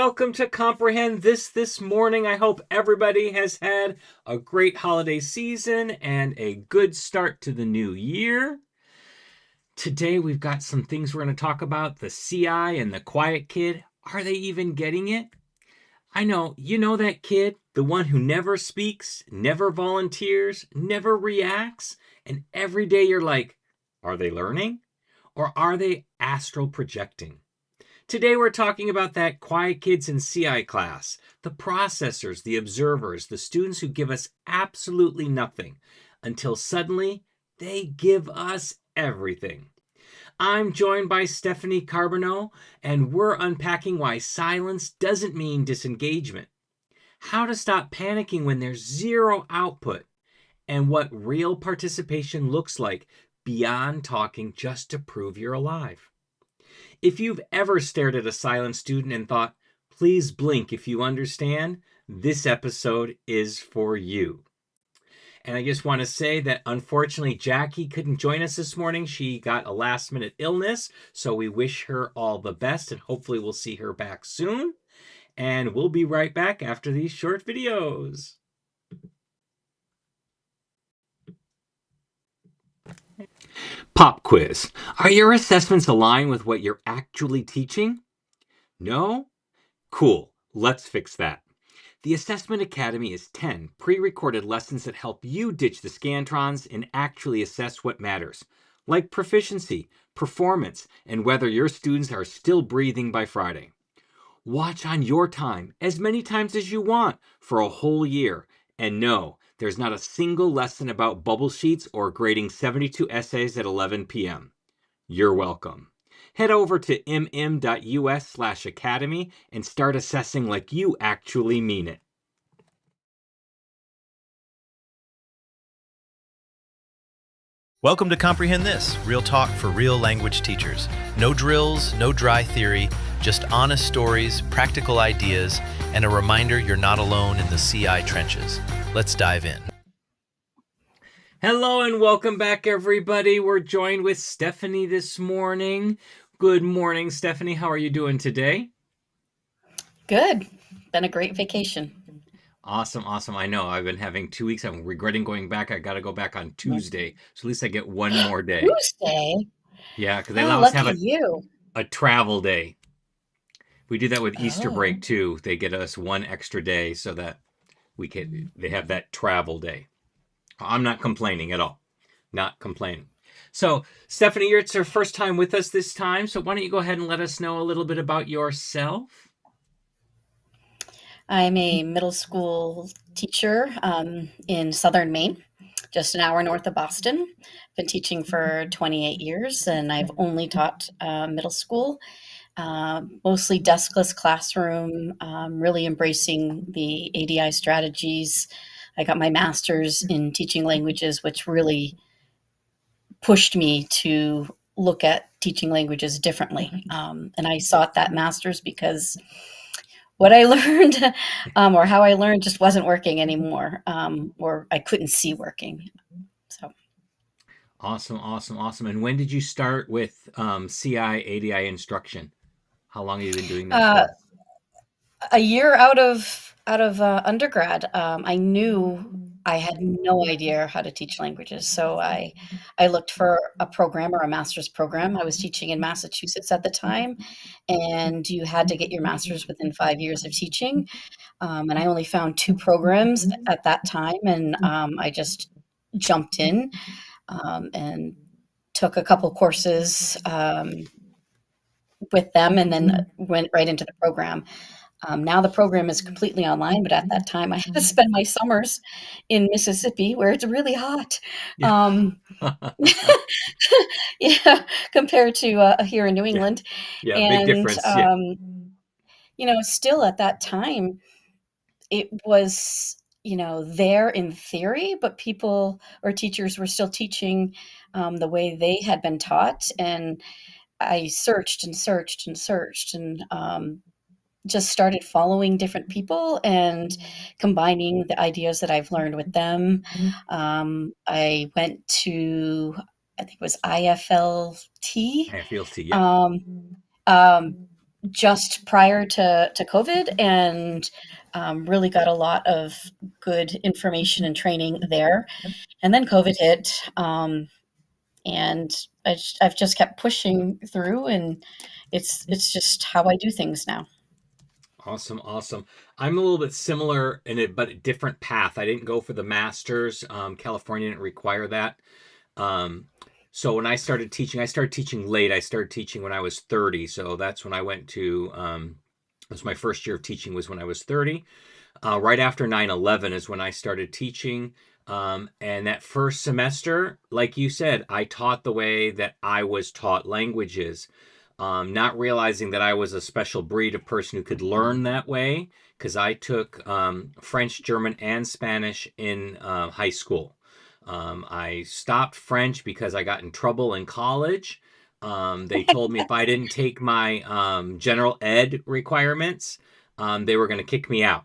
welcome to Comprehend This morning. I hope everybody has had a great holiday season and a good start to the new year. Today we've got some things we're going to talk about. The CI and the quiet kid. Are they even getting it? I know, you know that kid, the one who never speaks, never volunteers, never reacts, and every day you're like, are they learning? Or are they astral projecting? Today we're talking about that quiet kids in CI class, the processors, the observers, the students who give us absolutely nothing until suddenly they give us everything. I'm joined by Stephanie Carbonneau, and we're unpacking why silence doesn't mean disengagement, how to stop panicking when there's zero output, and what real participation looks like beyond talking just to prove you're alive. If you've ever stared at a silent student and thought, please blink if you understand, this episode is for you. And I just want to say that unfortunately Jackie couldn't join us this morning. She got a last minute illness, so we wish her all the best and hopefully we'll see her back soon. And we'll be right back after these short videos. Pop quiz. Are your assessments aligned with what you're actually teaching? No? Cool. Let's fix that. The Assessment Academy is 10 pre-recorded lessons that help you ditch the scantrons and actually assess what matters, like proficiency, performance, and whether your students are still breathing by Friday. Watch on your time, as many times as you want, for a whole year. And no, there's not a single lesson about bubble sheets or grading 72 essays at 11 p.m. You're welcome. Head over to mm.us/academy and start assessing like you actually mean it. Welcome to Comprehend This, real talk for real language teachers. No drills, no dry theory, just honest stories, practical ideas, and a reminder you're not alone in the CI trenches. Let's dive in. Hello and welcome back, everybody. We're joined with Stephanie this morning. Good morning, Stephanie. How are you doing today? Good. Been a great vacation. Awesome. I know. I've been having 2 weeks. I'm regretting going back. I got to go back on Tuesday. So at least I get one more day. Tuesday? Yeah, because they Oh, allow us to have lucky you. a travel day. We do that with Easter Oh. break too. They get us one extra day so that they have that travel day. I'm not complaining at all. Not complaining. So, Stephanie, it's your first time with us this time. So why don't you go ahead and let us know a little bit about yourself? I'm a middle school teacher in southern Maine, just an hour north of Boston. Been teaching for 28 years, and I've only taught middle school, mostly deskless classroom, really embracing the ADI strategies. I got my master's in teaching languages, which really pushed me to look at teaching languages differently. And I sought that master's because what I learned or how I learned just wasn't working anymore, or I couldn't see working. So Awesome. And when did you start with CI ADI instruction? How long have you been doing that for? a year out of undergrad, I knew I had no idea how to teach languages. So I looked for a program or a master's program. I was teaching in Massachusetts at the time, and you had to get your master's within 5 years of teaching. And I only found 2 programs at that time, and I just jumped in and took a couple courses with them, and then went right into the program. Now the program is completely online, but at that time I had to spend my summers in Mississippi where it's really hot. Um, yeah, compared to here in New England. Yeah, big And, difference. Yeah. still at that time, it was, there in theory, but people or teachers were still teaching the way they had been taught. And I searched and searched and searched and just started following different people and combining the ideas that I've learned with them. I went to, I think it was IFLT. I feel yeah. Um, just prior to COVID, and really got a lot of good information and training there. And then COVID hit, and I've just kept pushing through, and it's just how I do things now. Awesome, awesome. I'm a little bit similar in it, but a different path. I didn't go for the masters. California didn't require that. Um, so when I started teaching late. I started teaching when I was 30. So that's when I went to. It was my first year of teaching was when I was 30. Right after 9/11 is when I started teaching. And that first semester, like you said, I taught the way that I was taught languages, not realizing that I was a special breed of person who could learn that way because I took French, German, and Spanish in high school. I stopped French because I got in trouble in college. They told me if I didn't take my general ed requirements, they were going to kick me out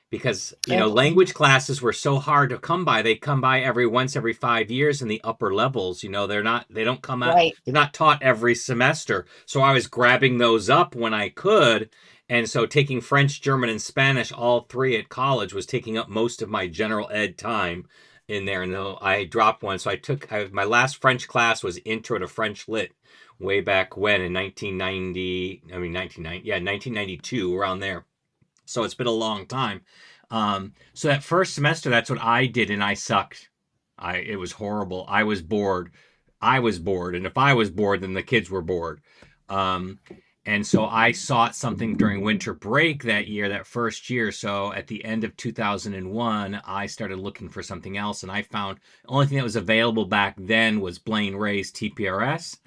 because Oh, language classes were so hard to come by. They come by every 5 years in the upper levels. They don't come out. right. They're not taught every semester. So I was grabbing those up when I could. And so taking French, German, and Spanish, all three at college, was taking up most of my general ed time in there. And though I dropped one, so my last French class was Intro to French Lit way back when in 1990. I mean 1990, yeah, 1992, around there. So it's been a long time. So that first semester, that's what I did, and I sucked. It was horrible. I was bored. And if I was bored, then the kids were bored. Um, and so I sought something during winter break that year, that first year. So at the end of 2001, I started looking for something else, and I found the only thing that was available back then was Blaine Ray's TPRS.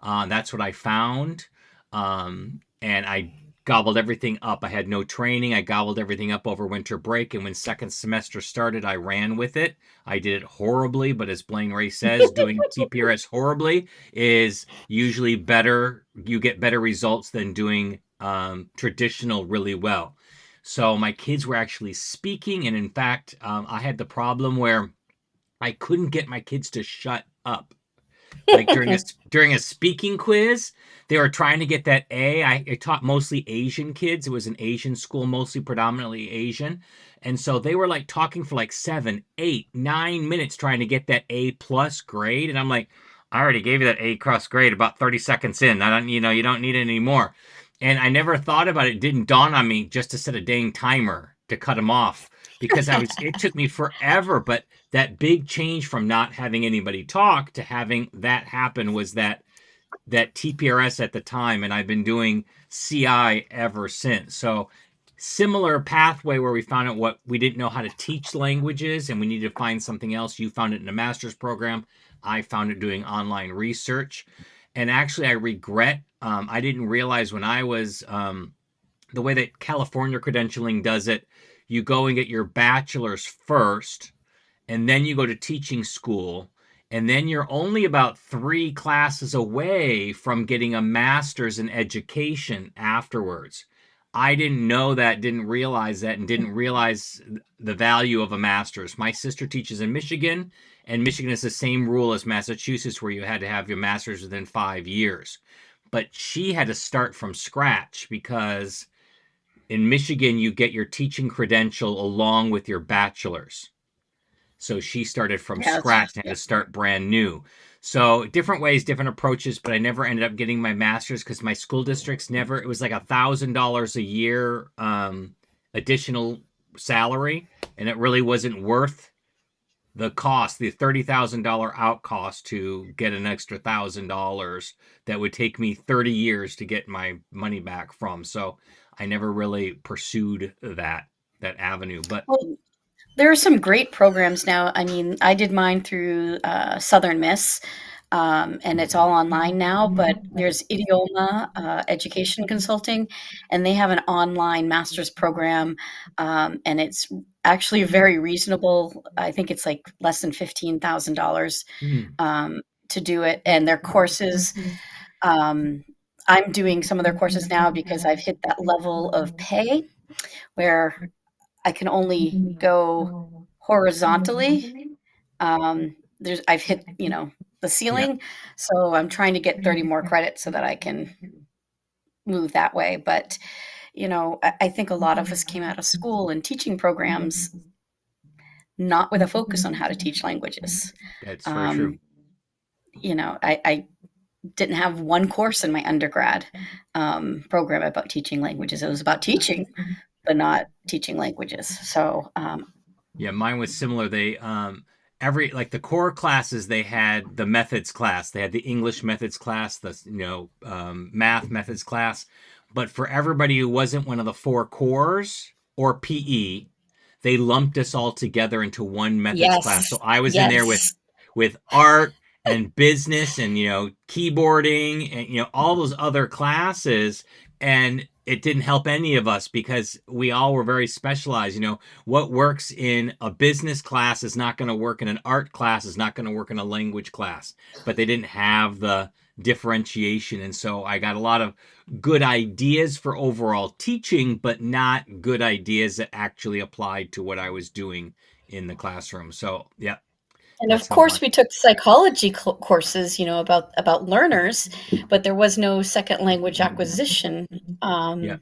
That's what I found. And I gobbled everything up. I had no training. I gobbled everything up over winter break. And when second semester started, I ran with it. I did it horribly, but as Blaine Ray says, doing TPRS horribly is usually better. You get better results than doing traditional really well. So my kids were actually speaking. And in fact, I had the problem where I couldn't get my kids to shut up like during a speaking quiz. They were trying to get that A. I taught mostly Asian kids. It was an Asian school, mostly predominantly Asian. And so they were like talking for like 7, 8, 9 minutes trying to get that A+ grade. And I'm like, I already gave you that A+ grade about 30 seconds in. I don't, you don't need it anymore. And I never thought about it. It didn't dawn on me just to set a dang timer to cut them off because it took me forever. But that big change from not having anybody talk to having that happen was that TPRS at the time, and I've been doing CI ever since. So similar pathway where we found out what we didn't know how to teach languages and we needed to find something else. You found it in a master's program. I found it doing online research. And actually, I regret I didn't realize when I was the way that California credentialing does it. You go and get your bachelor's first, and then you go to teaching school, and then you're only about 3 classes away from getting a master's in education afterwards. I didn't know that, didn't realize that, and didn't realize the value of a master's. My sister teaches in Michigan, and Michigan is the same rule as Massachusetts, where you had to have your master's within 5 years. But she had to start from scratch because in Michigan, you get your teaching credential along with your bachelor's. So she started from Yes. scratch and had to start brand new. So different ways, different approaches, but I never ended up getting my master's because my school districts never, it was like $1,000 a year additional salary. And it really wasn't worth the cost, the $30,000 out cost to get an extra $1,000 that would take me 30 years to get my money back from. So I never really pursued that avenue. But Well, there are some great programs now. I mean, I did mine through Southern Miss, and it's all online now. But there's Idioma Education Consulting, and they have an online master's program, and it's actually very reasonable. I think it's like less than $15,000 hmm, to do it, and their courses. Um, I'm doing some of their courses now because I've hit that level of pay where I can only go horizontally. I've hit, the yeah. ceiling, so I'm trying to get 30 more credits so that I can move that way. But, I think a lot of us came out of school and teaching programs not with a focus on how to teach languages. That's very true. Um, I didn't have one course in my undergrad program about teaching languages. It was about teaching, but not teaching languages. So, Yeah, mine was similar. They every like the core classes they had the methods class. They had the English methods class, the math methods class. But for everybody who wasn't one of the four cores or PE, they lumped us all together into one methods class. So yes, I was in there yes. with art and business and keyboarding and all those other classes, and it didn't help any of us because we all were very specialized. What works in a business class is not going to work in an art class, is not going to work in a language class. But they didn't have the differentiation. And so I got a lot of good ideas for overall teaching, but not good ideas that actually applied to what I was doing in the classroom. So, yeah, And that's of how course, my, we took psychology courses, about learners, but there was no second language acquisition yeah. um,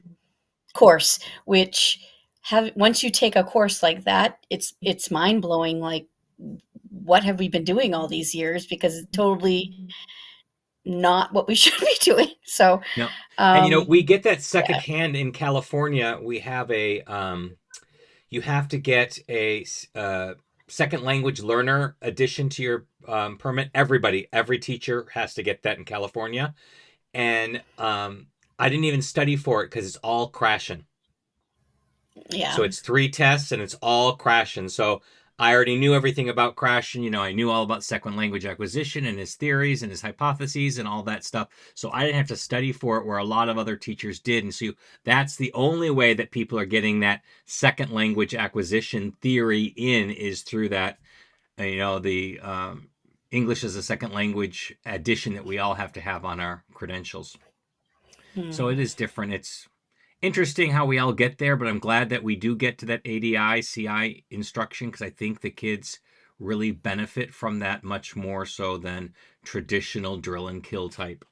course. Which have once you take a course like that, it's mind blowing. Like, what have we been doing all these years? Because it's totally not what we should be doing. So, No. And um, we get that yeah, secondhand in California. We have a you have to get a second language learner addition to your permit. Every teacher has to get that in California. And I didn't even study for it because it's all crashing. yeah. So it's three tests and it's all crashing. So I already knew everything about crashing. I knew all about second language acquisition and his theories and his hypotheses and all that stuff. So I didn't have to study for it where a lot of other teachers did. And so that's the only way that people are getting that second language acquisition theory in is through that, the English as a second language addition that we all have to have on our credentials. So Hmm. it is different. It's interesting how we all get there, but I'm glad that we do get to that ADI CI instruction because I think the kids really benefit from that much more so than traditional drill and kill type.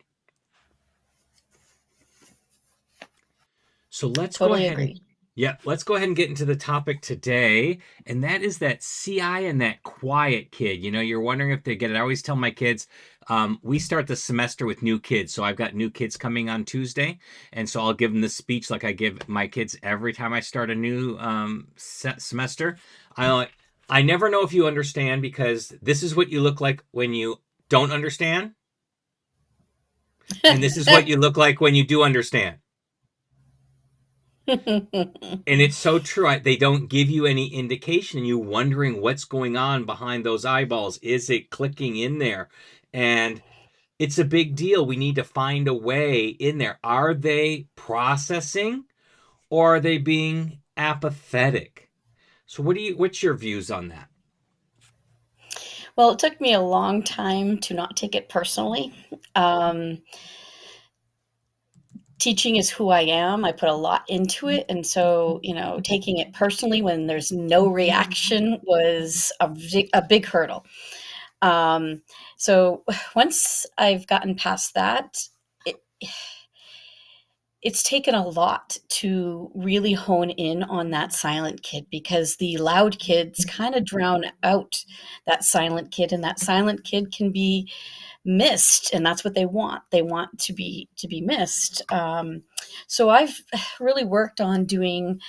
So let's go Totally ahead and agree. yeah, let's go ahead and get into the topic today, and that is that CI and that quiet kid. You're wondering if they get it. I always tell my kids, we start the semester with new kids, so I've got new kids coming on Tuesday, and so I'll give them the speech like I give my kids every time I start a new semester. I I never know if you understand because this is what you look like when you don't understand, and this is what you look like when you do understand. And it's so true. They don't give you any indication, and you're wondering what's going on behind those eyeballs. Is it clicking in there? And it's a big deal. We need to find a way in there. Are they processing or are they being apathetic? So what's your views on that? Well, it took me a long time to not take it personally. Um, Teaching is who I am. I put a lot into it. And so, taking it personally when there's no reaction was a big hurdle. Um, so once I've gotten past that, it, it's taken a lot to really hone in on that silent kid because the loud kids kind of drown out that silent kid, and that silent kid can be missed, and that's what they want to be missed. So I've really worked on doing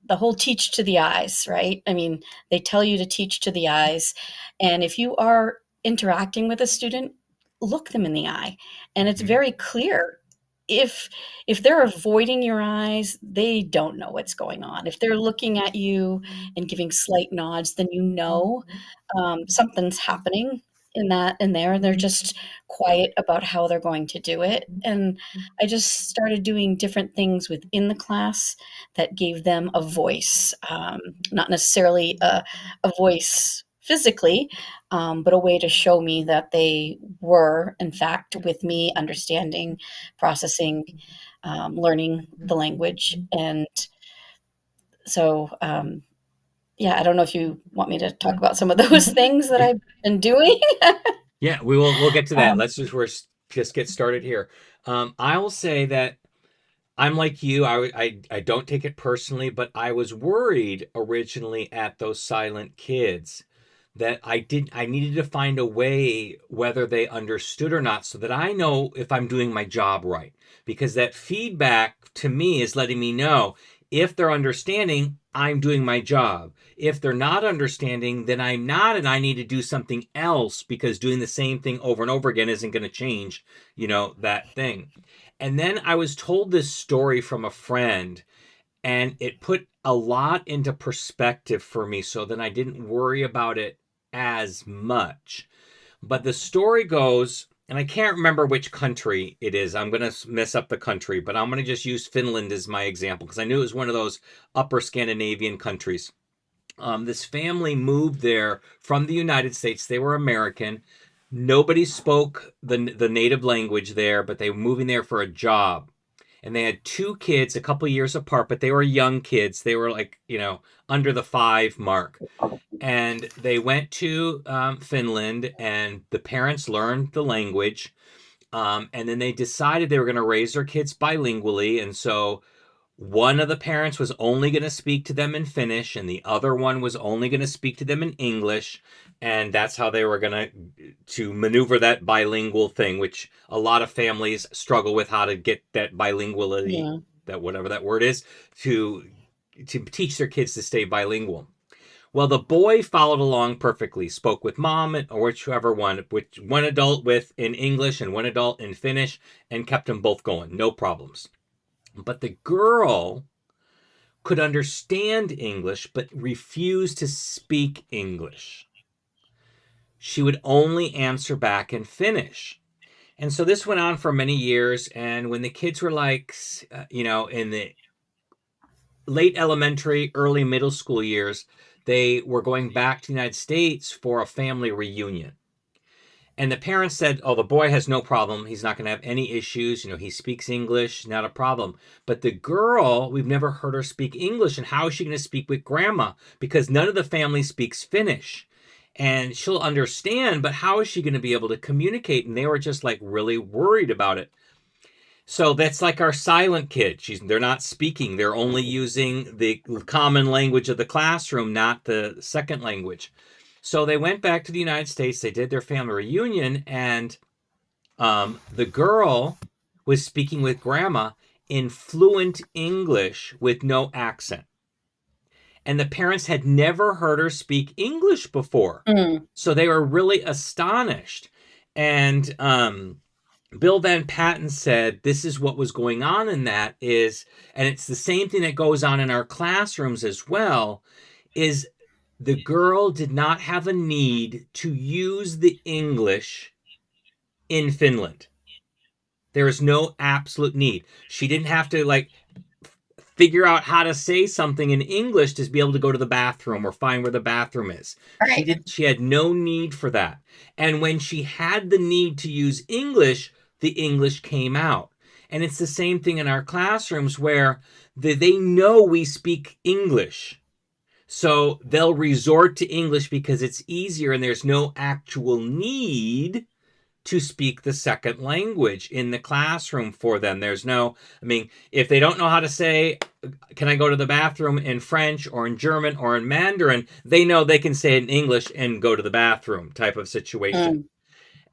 the whole teach to the eyes, right? I mean, they tell you to teach to the eyes, and if you are interacting with a student, look them in the eye, and it's Mhm. very clear if they're avoiding your eyes, they don't know what's going on. If they're looking at you and giving slight nods, then something's happening in there. They're just quiet about how they're going to do it. And I just started doing different things within the class that gave them a voice, not necessarily a voice physically, but a way to show me that they were, in fact, with me, understanding, processing, learning the language. And so, yeah, I don't know if you want me to talk about some of those things that I've been doing. Yeah, we'll get to that. um, Let's just we're just get started here. I'll say that I'm like you. I don't take it personally, but I was worried originally at those silent kids that I needed to find a way whether they understood or not so that I know if I'm doing my job right. Because that feedback to me is letting me know if they're understanding, I'm doing my job. If they're not understanding, then I'm not, and I need to do something else because doing the same thing over and over again isn't going to change, that thing. And then I was told this story from a friend, and it put a lot into perspective for me so then I didn't worry about it as much. But the story goes, and I can't remember which country it is. I'm going to mess up the country, but I'm going to just use Finland as my example because I knew it was one of those upper Scandinavian countries. This family moved there from the United States. They were American. Nobody spoke the native language there, but they were moving there for a job. And they had two kids, a couple years apart, but they were young kids. They were like, under the 5 mark. And they went to Finland, and the parents learned the language. And then they decided they were going to raise their kids bilingually. And so one of the parents was only going to speak to them in Finnish, and the other one was only going to speak to them in English. And that's how they were going to maneuver that bilingual thing, which a lot of families struggle with, how to get that bilinguality, Yeah. that whatever that word is, to teach their kids to stay bilingual. Well, the boy followed along perfectly, spoke with mom or whichever one, which one adult with in English and one adult in Finnish, and kept them both going, no problems. But the girl could understand English but refused to speak English. She would only answer back in Finnish. And so this went on for many years. And when the kids were like, in the late elementary, early middle school years, they were going back to the United States for a family reunion. And the parents said, oh, the boy has no problem. He's not going to have any issues. He speaks English, not a problem. But the girl, we've never heard her speak English. And how is she going to speak with grandma? Because none of the family speaks Finnish. And she'll understand, but how is she going to be able to communicate? And they were just like really worried about it. So that's like our silent kid. They're not speaking. They're only using the common language of the classroom, not the second language. So they went back to the United States. They did their family reunion, and the girl was speaking with grandma in fluent English with no accent. And the parents had never heard her speak English before. Mm. So they were really astonished. And Bill Van Patten said this is what was going on in that is, and it's the same thing that goes on in our classrooms as well, is the girl did not have a need to use the English in Finland. There is no absolute need. She didn't have to figure out how to say something in English to be able to go to the bathroom or find where the bathroom is. Right. She had no need for that. And when she had the need to use English, the English came out. And it's the same thing in our classrooms where they know we speak English. So they'll resort to English because it's easier and there's no actual need to speak the second language in the classroom for them. If they don't know how to say, can I go to the bathroom in French or in German or in Mandarin, they know they can say it in English and go to the bathroom type of situation. Mm.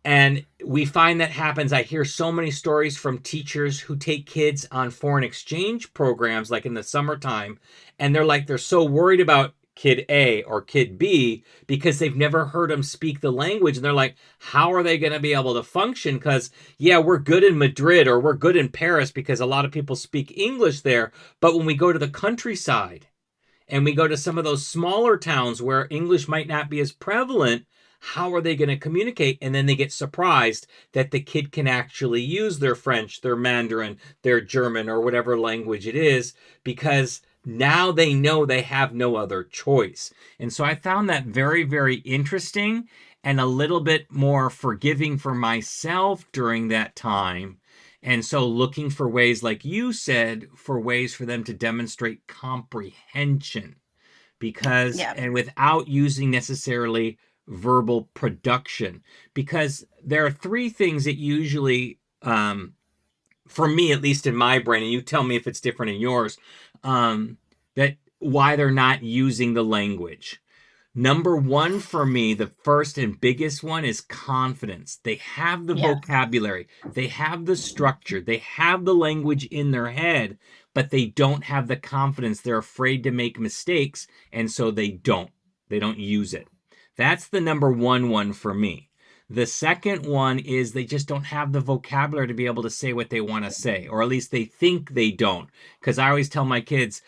And we find that happens. I hear so many stories from teachers who take kids on foreign exchange programs, like in the summertime, and they're so worried about kid A or kid B because they've never heard them speak the language. And they're like, how are they going to be able to function? Because, yeah, we're good in Madrid or we're good in Paris because a lot of people speak English there. But when we go to the countryside and we go to some of those smaller towns where English might not be as prevalent, how are they going to communicate? And then they get surprised that the kid can actually use their French, their Mandarin, their German, or whatever language it is, because now they know they have no other choice. And so I found that very, very interesting and a little bit more forgiving for myself during that time. And so looking for ways, like you said, for ways for them to demonstrate comprehension. Yeah. And without using necessarily verbal production, because there are three things that usually, for me, at least in my brain, and you tell me if it's different in yours, that why they're not using the language. Number one for me, the first and biggest one is confidence. They have the Yeah. vocabulary, they have the structure, they have the language in their head, but they don't have the confidence. They're afraid to make mistakes, and so they don't. They don't use it. That's the number one for me. The second one is they just don't have the vocabulary to be able to say what they want to say, or at least they think they don't. Because I always tell my kids,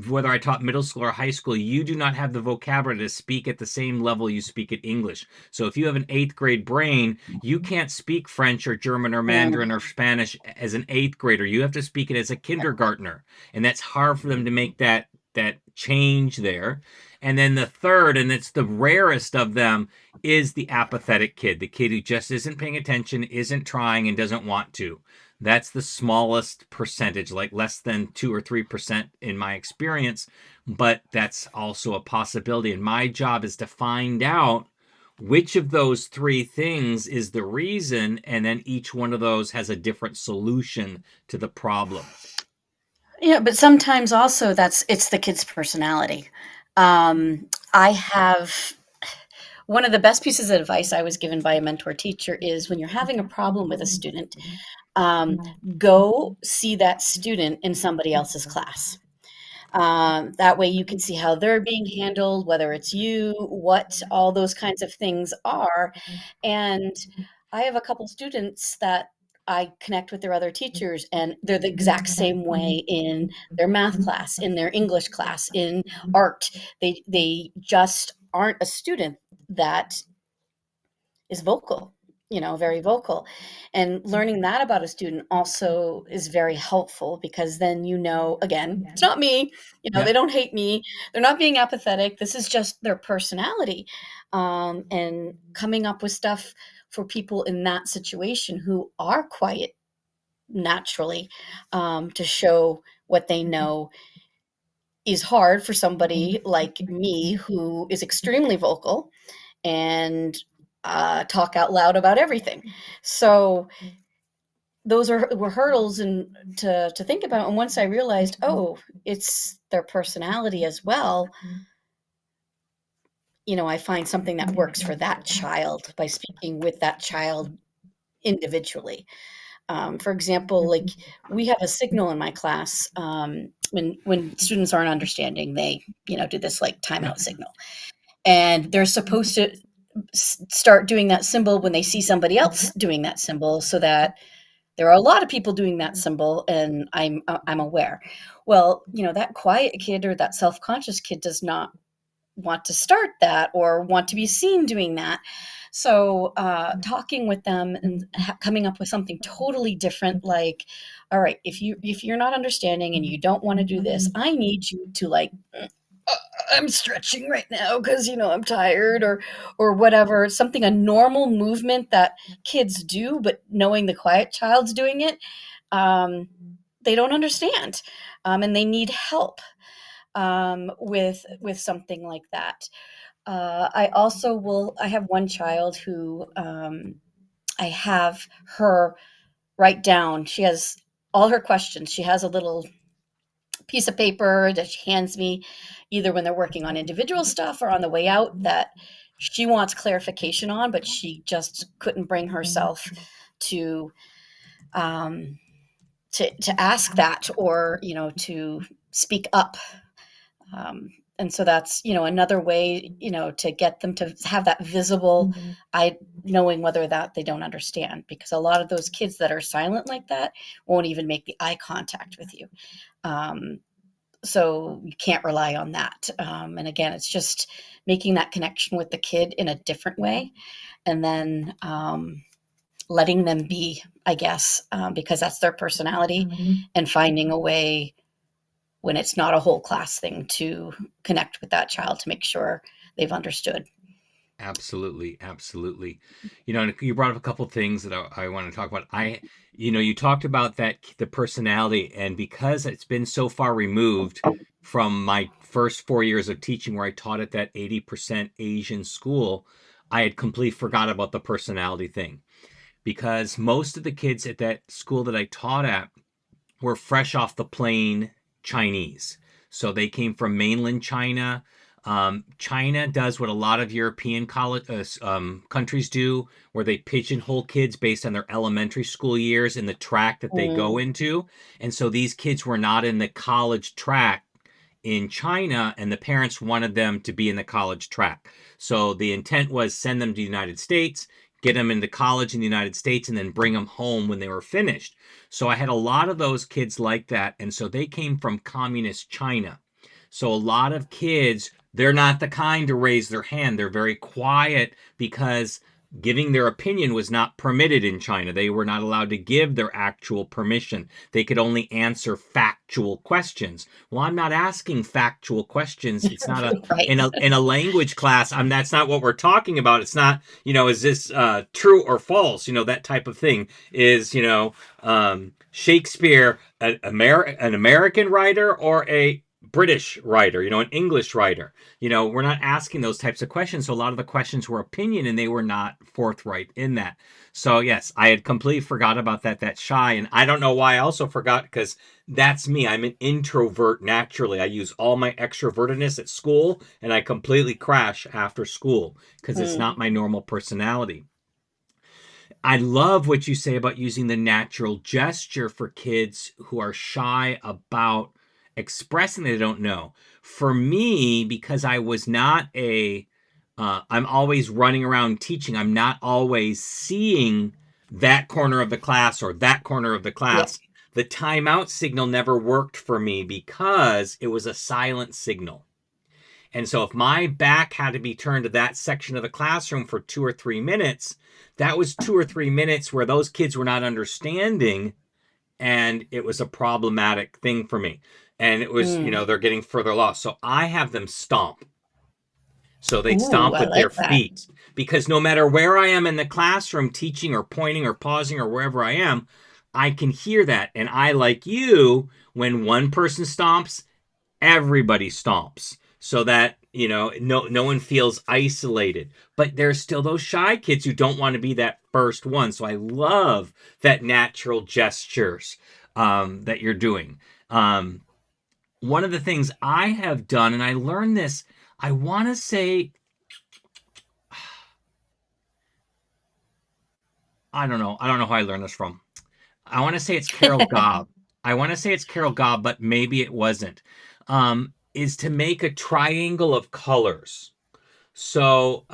whether I taught middle school or high school, you do not have the vocabulary to speak at the same level you speak at English. So if you have an eighth grade brain, you can't speak French or German or Mm, Mandarin or Spanish as an eighth grader. You have to speak it as a kindergartner. And that's hard for them to make that change there. And then the third, and it's the rarest of them, is the apathetic kid, the kid who just isn't paying attention, isn't trying, and doesn't want to. That's the smallest percentage, like less than 2 or 3% in my experience, but that's also a possibility. And my job is to find out which of those three things is the reason, and then each one of those has a different solution to the problem. yeah, but sometimes also it's the kid's personality. I have one of the best pieces of advice I was given by a mentor teacher is when you're having a problem with a student, um, go see that student in somebody else's class. That way you can see how they're being handled, whether it's you, what all those kinds of things are. And I have a couple students that I connect with their other teachers, and they're the exact same way in their math class, in their English class, in art. They just aren't a student that is vocal, very vocal. And learning that about a student also is very helpful because then, again, it's not me, Yep. they don't hate me. They're not being apathetic. This is just their personality. And coming up with stuff for people in that situation who are quiet naturally, to show what they know is hard for somebody like me who is extremely vocal and talk out loud about everything. So those were hurdles and to think about. And once I realized, oh, it's their personality as well, I find something that works for that child by speaking with that child individually. For example, like we have a signal in my class. When students aren't understanding, they do this like timeout Yep. signal, and they're supposed to start doing that symbol when they see somebody else doing that symbol, so that there are a lot of people doing that symbol and I'm aware. Well, that quiet kid or that self-conscious kid does not want to start that or want to be seen doing that. So talking with them and coming up with something totally different, like, all right, if you're not understanding and you don't want to do this, I need you to like I'm stretching right now because I'm tired or whatever. Something, a normal movement that kids do, but knowing the quiet child's doing it, um, they don't understand, and they need help with something like that. I have one child who I have her write down. She has all her questions. She has a little piece of paper that she hands me either when they're working on individual stuff or on the way out that she wants clarification on, but she just couldn't bring herself to um, to ask that or to speak up. And so that's another way to get them to have that visible, I knowing whether that they don't understand, because a lot of those kids that are silent like that won't even make the eye contact with you. Um, so you can't rely on that. And again, it's just making that connection with the kid in a different way, and then letting them be, I guess, because that's their personality, and finding a way when it's not a whole class thing to connect with that child to make sure they've understood. Absolutely, absolutely. And you brought up a couple things that I want to talk about. You talked about that the personality, and because it's been so far removed, from my first 4 years of teaching, where I taught at that 80% Asian school, I had completely forgot about the personality thing, because most of the kids at that school that I taught at were fresh off the plane Chinese. So they came from mainland China. China does what a lot of European countries do, where they pigeonhole kids based on their elementary school years in the track that they go Mm. into. And so these kids were not in the college track in China, and the parents wanted them to be in the college track. So the intent was send them to the United States, get them into college in the United States, and then bring them home when they were finished. So I had a lot of those kids like that. And so they came from communist China. So a lot of kids, they're not the kind to raise their hand. They're very quiet because giving their opinion was not permitted in China. They were not allowed to give their actual permission. They could only answer factual questions. Well, I'm not asking factual questions. It's not a Right. in a language class. That's not what we're talking about. It's not, is this true or false? That type of thing is, Shakespeare an American writer or a British writer, an English writer. We're not asking those types of questions. So a lot of the questions were opinion, and they were not forthright in that. So yes, I had completely forgot about that shy. And I don't know why I also forgot, because that's me. I'm an introvert naturally. I use all my extrovertedness at school, and I completely crash after school because it's not Mm. my normal personality. I love what you say about using the natural gesture for kids who are shy about expressing they don't know. For me, because I was not I'm always running around teaching. I'm not always seeing that corner of the class or that corner of the Yeah. class. The timeout signal never worked for me because it was a silent signal. And so if my back had to be turned to that section of the classroom for 2 or 3 minutes, that was 2 or 3 minutes where those kids were not understanding, and it was a problematic thing for me. And it was, Mm. they're getting further lost. So I have them stomp. So they Ooh, stomp I with like their that. feet, because no matter where I am in the classroom teaching or pointing or pausing or wherever I am, I can hear that. And I, like you, when one person stomps, everybody stomps, so that no one feels isolated. But there's still those shy kids who don't want to be that first one. So I love that natural gestures that you're doing. One of the things I have done, and I learned this, I want to say, I don't know who I learned this from. I want to say it's Carol Gobb. I want to say it's Carol Gobb, but maybe it wasn't. Is to make a triangle of colors. So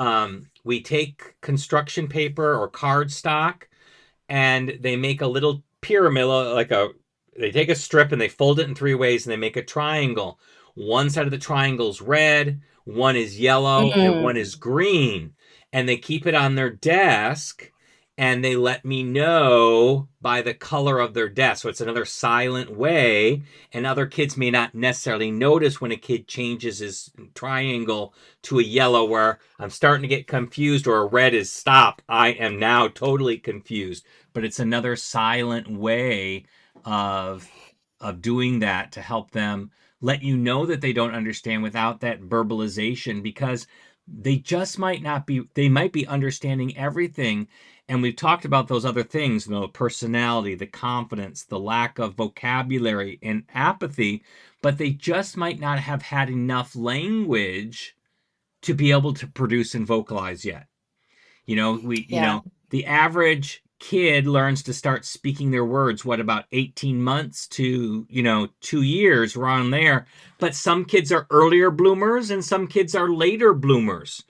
we take construction paper or cardstock, and they make a little pyramid, they take a strip and they fold it in 3 ways, and they make a triangle. One side of the triangle is red, one is yellow, and Mm. one is green. And they keep it on their desk, and they let me know by the color of their desk. So it's another silent way. And other kids may not necessarily notice when a kid changes his triangle to a yellow, where I'm starting to get confused, or a red is stop. I am now totally confused. But it's another silent way of doing that to help them let you know that they don't understand without that verbalization, because they might be understanding everything. And we've talked about those other things, the personality, the confidence, the lack of vocabulary, and apathy, but they just might not have had enough language to be able to produce and vocalize yet. Yeah. The average kid learns to start speaking their words, what, about 18 months to, 2 years, around there. But some kids are earlier bloomers and some kids are later bloomers.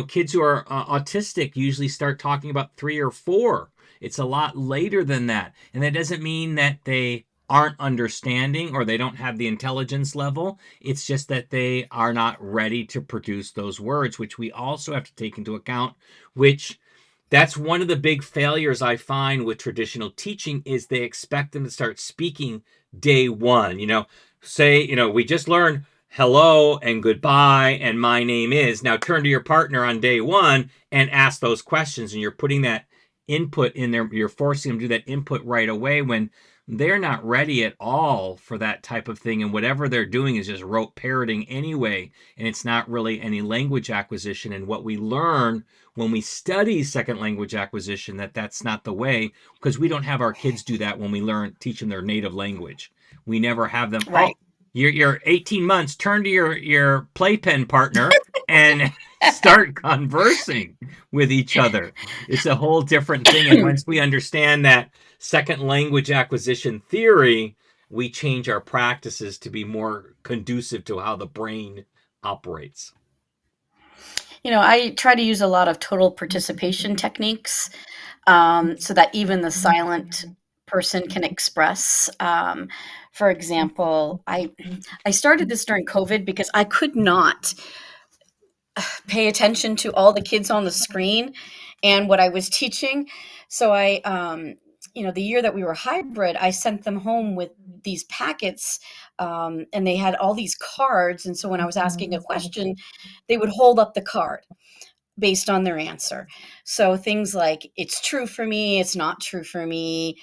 Kids who are autistic usually start talking about 3 or 4. It's a lot later than that. And that doesn't mean that they aren't understanding or they don't have the intelligence level. It's just that they are not ready to produce those words, which we also have to take into account, which that's one of the big failures I find with traditional teaching, is they expect them to start speaking day one. Say, we just learned hello and goodbye and my name is. Now turn to your partner on day one and ask those questions. And you're putting that input in there. You're forcing them to do that input right away, when they're not ready at all for that type of thing. And whatever they're doing is just rote parroting anyway. And it's not really any language acquisition. And what we learn when we study second language acquisition, that's not the way, because we don't have our kids do that when we teach them their native language. We never have them, oh, Right. you're 18 months, turn to your playpen partner and start conversing with each other. It's a whole different thing. And once we understand that second language acquisition theory, we change our practices to be more conducive to how the brain operates. I try to use a lot of total participation techniques, so that even the silent person can express. For example, I started this during COVID because I could not pay attention to all the kids on the screen and what I was teaching. So the year that we were hybrid, I sent them home with these packets, and they had all these cards. And so when I was asking a question, they would hold up the card based on their answer. So things like, it's true for me, it's not true for me,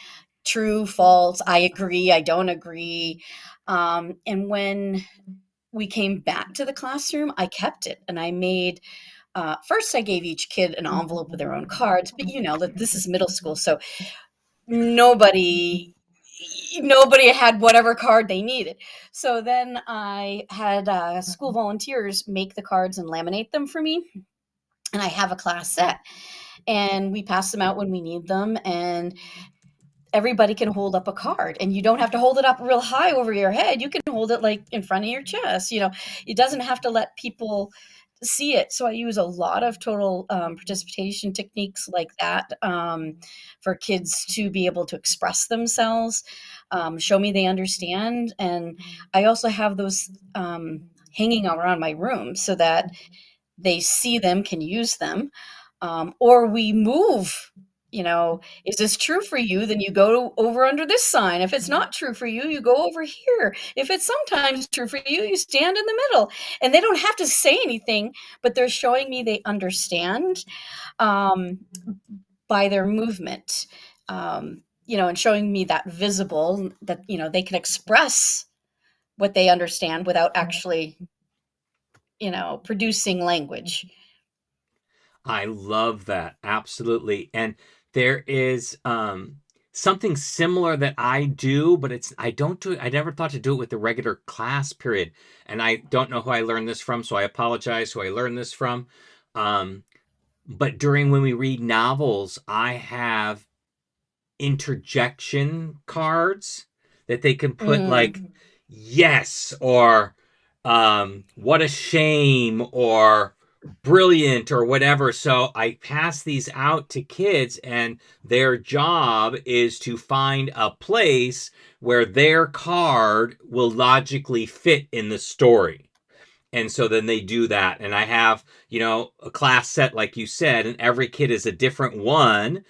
true, false, I agree, I don't agree. And when we came back to the classroom, I kept it and I made first, I gave each kid an envelope with their own cards, but this is middle school, so nobody nobody had whatever card they needed. So then I had school volunteers make the cards and laminate them for me, and I have a class set, and we pass them out when we need them, and everybody can hold up a card, and you don't have to hold it up real high over your head. You can hold it like in front of your chest. It doesn't have to let people see it. So I use a lot of total participation techniques like that, for kids to be able to express themselves, show me they understand. And I also have those hanging around my room so that they see them, can use them, or we move. Is this true for you? Then you go over under this sign. If it's not true for you, you go over here. If it's sometimes true for you, you stand in the middle. And they don't have to say anything, but they're showing me they understand, um, by their movement, and showing me that visible, that, they can express what they understand without actually, producing language. I love that. Absolutely. And there is something similar that I do, but I don't do it. I never thought to do it with the regular class period. And I don't know who I learned this from, so I apologize who I learned this from. Um, but during when we read novels, I have interjection cards that they can put like Mm. yes or what a shame or brilliant or whatever. So I pass these out to kids, and their job is to find a place where their card will logically fit in the story. And so then they do that. And I have, a class set, like you said, and every kid is a different one.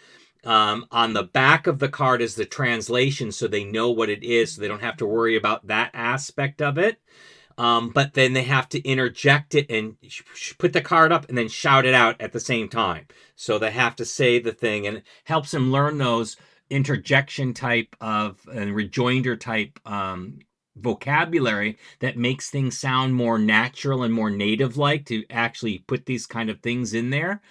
On the back of the card is the translation, so they know what it is, so they don't have to worry about that aspect of it. But then they have to interject it and put the card up and then shout it out at the same time. So they have to say the thing, and it helps them learn those interjection type of and rejoinder type vocabulary that makes things sound more natural and more native like to actually put these kind of things in there.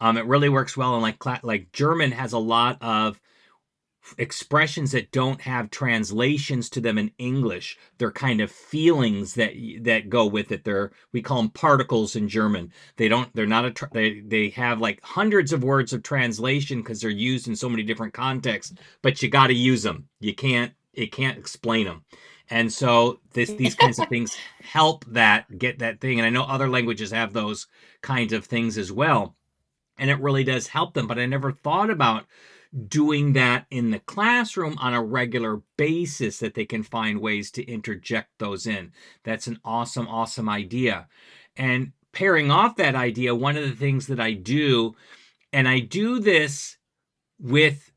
It really works well. And like German has a lot of expressions that don't have translations to them in English. They're kind of feelings that go with it. We call them particles in German. They're not they have like hundreds of words of translation because they're used in so many different contexts, but you got to use them. It can't explain them. And so these kinds of things help get that thing. And I know other languages have those kinds of things as well. And it really does help them. But I never thought about doing that in the classroom on a regular basis, that they can find ways to interject those in. That's an awesome, awesome idea. And pairing off that idea, one of the things that I do, and I do this with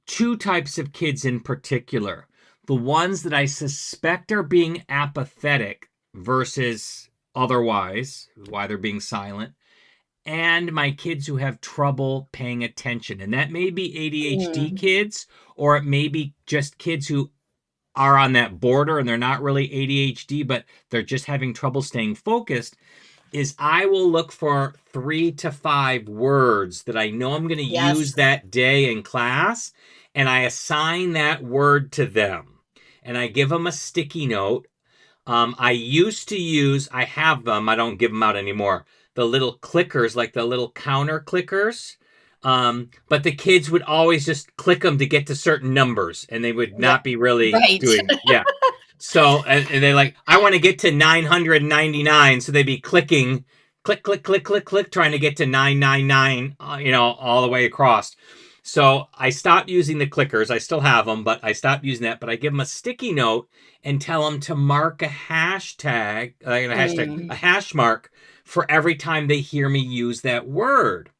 two types of kids in particular: the ones that I suspect are being apathetic versus otherwise, why they're being silent, and my kids who have trouble paying attention. And that may be ADHD Mm. kids, or it may be just kids who are on that border and they're not really ADHD, but they're just having trouble staying focused, is I will look for 3 to 5 words that I know I'm going to use Yes. that day in class, and I assign that word to them. And I give them a sticky note. I used to use, I have them, I don't give them out anymore, the little clickers, like the little counter clickers. But the kids would always just click them to get to certain numbers, and they would Right. not be really Right. doing, yeah. So, and they're like, I want to get to 999. So they'd be clicking, click, click, click, click, click, trying to get to 999, all the way across. So I stopped using the clickers. I still have them, but I stopped using that. But I give them a sticky note and tell them to mark a hashtag, a Mm. hash mark for every time they hear me use that word.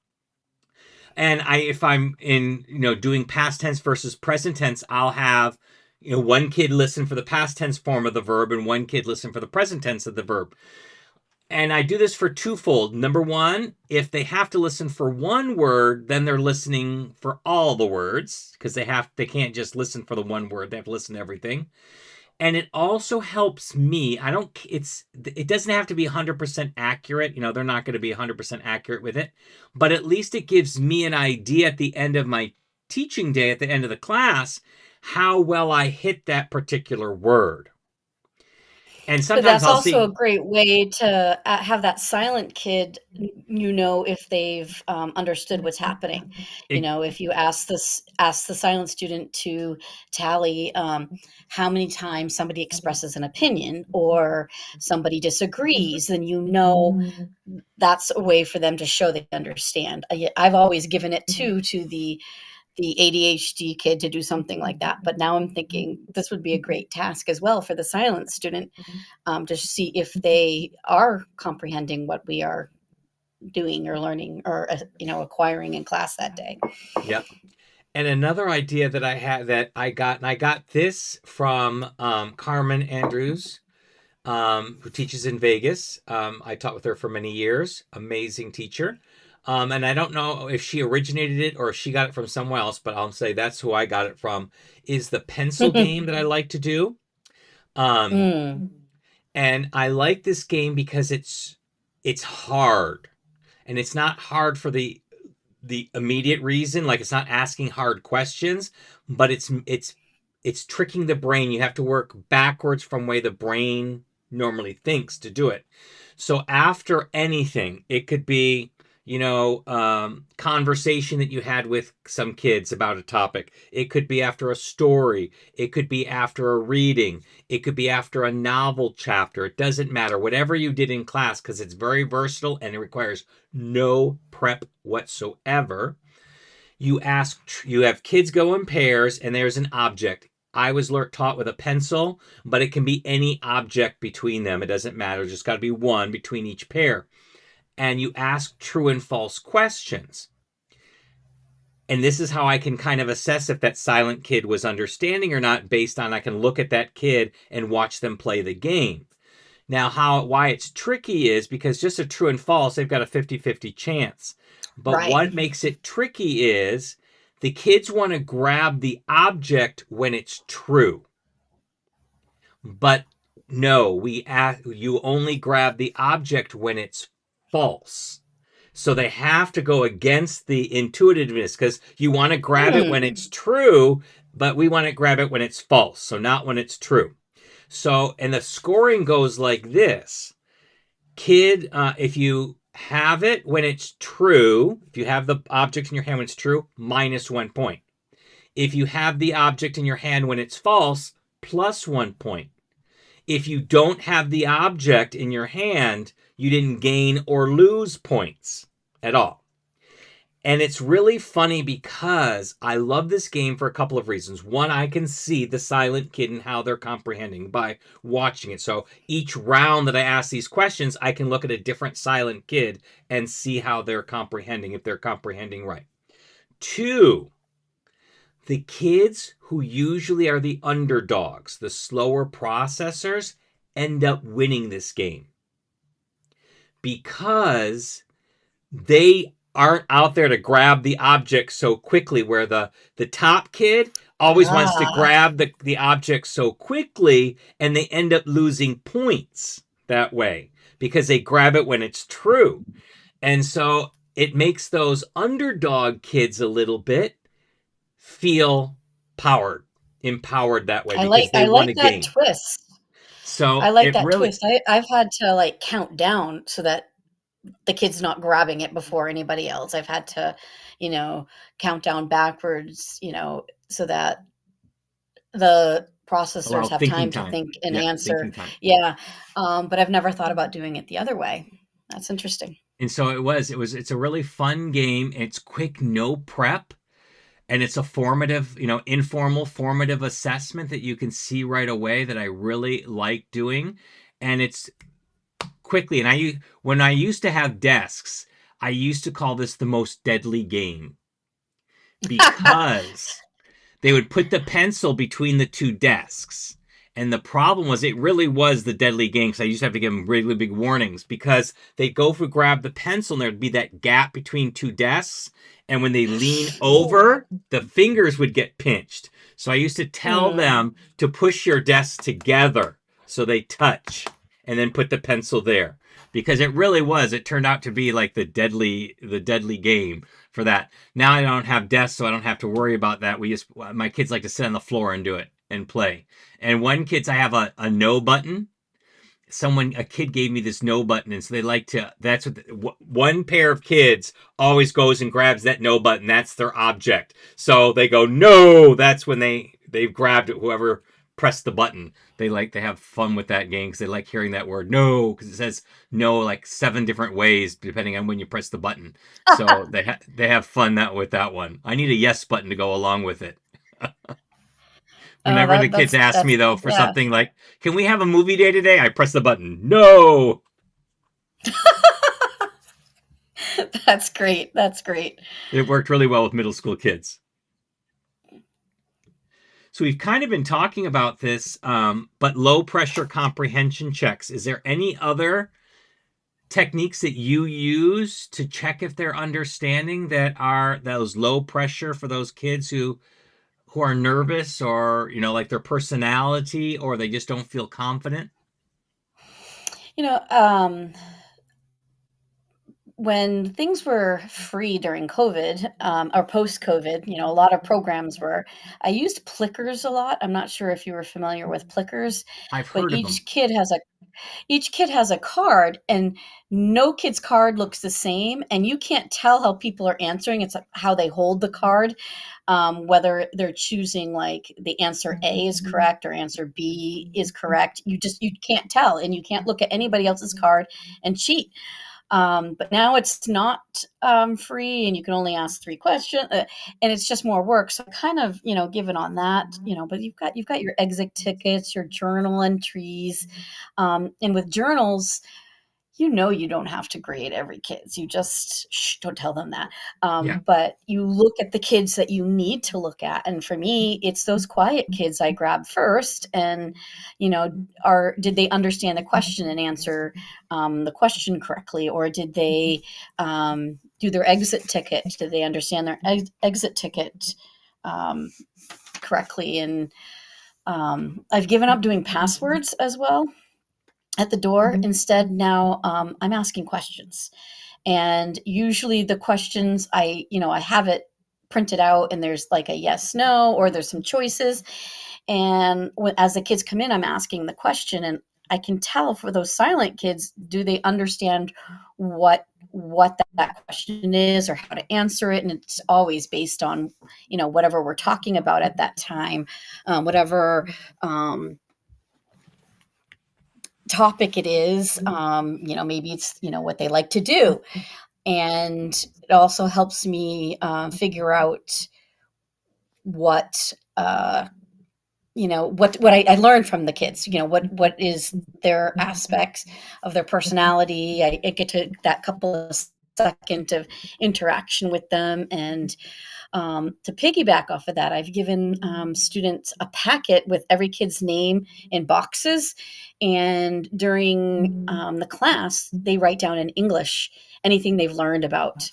And if I'm in, doing past tense versus present tense, I'll have, one kid listen for the past tense form of the verb and one kid listen for the present tense of the verb. And I do this for twofold. Number one, if they have to listen for one word, then they're listening for all the words, because they can't just listen for the one word. They have to listen to everything. And it also helps me. It doesn't have to be 100% accurate. They're not going to be 100% accurate with it, but at least it gives me an idea at the end of my teaching day, at the end of the class, how well I hit that particular word. And But sometimes that's I'll also a see great way to have that silent kid, if they've understood what's happening. it. If you ask the silent student to tally how many times somebody expresses an opinion or somebody disagrees, then that's a way for them to show they understand. I've always given it to the ADHD kid to do something like that, but now I'm thinking this would be a great task as well for the silent student, to see if they are comprehending what we are doing or learning or acquiring in class that day. Yep. And another idea that I had that I got this from Carmen Andrews, who teaches in Vegas. I taught with her for many years. Amazing teacher. And I don't know if she originated it or if she got it from somewhere else, but I'll say that's who I got it from, is the pencil game that I like to do. Um, Mm, and I like this game because it's hard. And it's not hard for the immediate reason, like it's not asking hard questions, but it's tricking the brain. You have to work backwards from way the brain normally thinks to do it. So after anything, it could be, conversation that you had with some kids about a topic. It could be after a story. It could be after a reading. It could be after a novel chapter. It doesn't matter. Whatever you did in class, because it's very versatile and it requires no prep whatsoever. You have kids go in pairs, and there's an object. I was taught with a pencil, but it can be any object between them. It doesn't matter. Just got to be one between each pair. And you ask true and false questions. And this is how I can kind of assess if that silent kid was understanding or not, based on I can look at that kid and watch them play the game. Now, why it's tricky is because just a true and false, they've got a 50-50 chance. But right. what makes it tricky is the kids want to grab the object when it's true. But no, you only grab the object when it's false. So they have to go against the intuitiveness, because you want to grab it when it's true, but we want to grab it when it's false. So not when it's true. So, and the scoring goes like this. Kid, if you have it when it's true, if you have the object in your hand when it's true, -1 point. If you have the object in your hand when it's false, +1 point. If you don't have the object in your hand, you didn't gain or lose points at all. And it's really funny because I love this game for a couple of reasons. One, I can see the silent kid and how they're comprehending by watching it. So each round that I ask these questions, I can look at a different silent kid and see how they're comprehending, if they're comprehending right. Two, the kids who usually are the underdogs, the slower processors, end up winning this game because they aren't out there to grab the object so quickly, where the top kid always wants to Ah, grab the object so quickly, and they end up losing points that way because they grab it when it's true. And so it makes those underdog kids a little bit feel powered, empowered that way because they I won like a that game. twist. I So like it that really, twist. I've had to like count down so that the kid's not grabbing it before anybody else. I've had to, you know, count down backwards, so that the processors allow have thinking time to time. think and Yeah, answer. thinking time. Yeah. But I've never thought about doing it the other way. That's interesting. And so it's a really fun game. It's quick, no prep, and it's a formative, informal formative assessment that you can see right away that I really like doing. And it's quickly, and when I used to have desks, I used to call this the most deadly game because they would put the pencil between the two desks. And the problem was, it really was the deadly game because I used to have to give them really big warnings because they'd go for grab the pencil and there'd be that gap between two desks. And when they lean over, the fingers would get pinched. So I used to tell Mm. them to push your desks together so they touch and then put the pencil there because it turned out to be like the deadly game for that. Now I don't have desks, so I don't have to worry about that. My kids like to sit on the floor and do it and play. And I have a no button. A kid gave me this no button, and so they like to. That's one pair of kids always goes and grabs that no button. That's their object. So they go no. That's when they've grabbed it. Whoever pressed the button, they like to have fun with that game because they like hearing that word no because it says no like 7 different ways depending on when you press the button. So they have fun with that one. I need a yes button to go along with it. Oh, Whenever the kids ask that's me though for yeah. something like, "Can we have a movie day today?" I press the button. No. That's great. That's great. It worked really well with middle school kids. So we've kind of been talking about this, but low pressure comprehension checks. Is there any other techniques that you use to check if they're understanding that are those low pressure for those kids who are nervous or like their personality or they just don't feel confident? You know, when things were free during COVID, or post-COVID, a lot of programs were. I used Plickers a lot. I'm not sure if you were familiar with Plickers, I've but heard of them. each kid has a card, and no kid's card looks the same, and you can't tell how people are answering. It's how they hold the card, whether they're choosing like the answer A is correct or answer B is correct. You can't tell, and you can't look at anybody else's card and cheat. But now it's not free, and you can only ask 3 questions, and it's just more work. So kind of given on that, but you've got your exit tickets, your journal entries, and with journals, you don't have to grade every kids. You just don't tell them that. Yeah. But you look at the kids that you need to look at, and for me, it's those quiet kids I grab first. And did they understand the question and answer the question correctly, or did they do their exit ticket? Did they understand their exit ticket um, correctly? And I've given up doing passwords as well at the door. Instead, now I'm asking questions, and usually the questions I have it printed out, and there's like a yes no, or there's some choices, and as the kids come in, I'm asking the question, and I can tell for those silent kids, do they understand what that question is or how to answer it? And it's always based on whatever we're talking about at that time, whatever topic it is. Maybe it's what they like to do, and it also helps me figure out what what I learned from the kids. What is their aspects of their personality. I get to that couple of second of interaction with them. And to piggyback off of that, I've given students a packet with every kid's name in boxes, and during the class, they write down in English anything they've learned about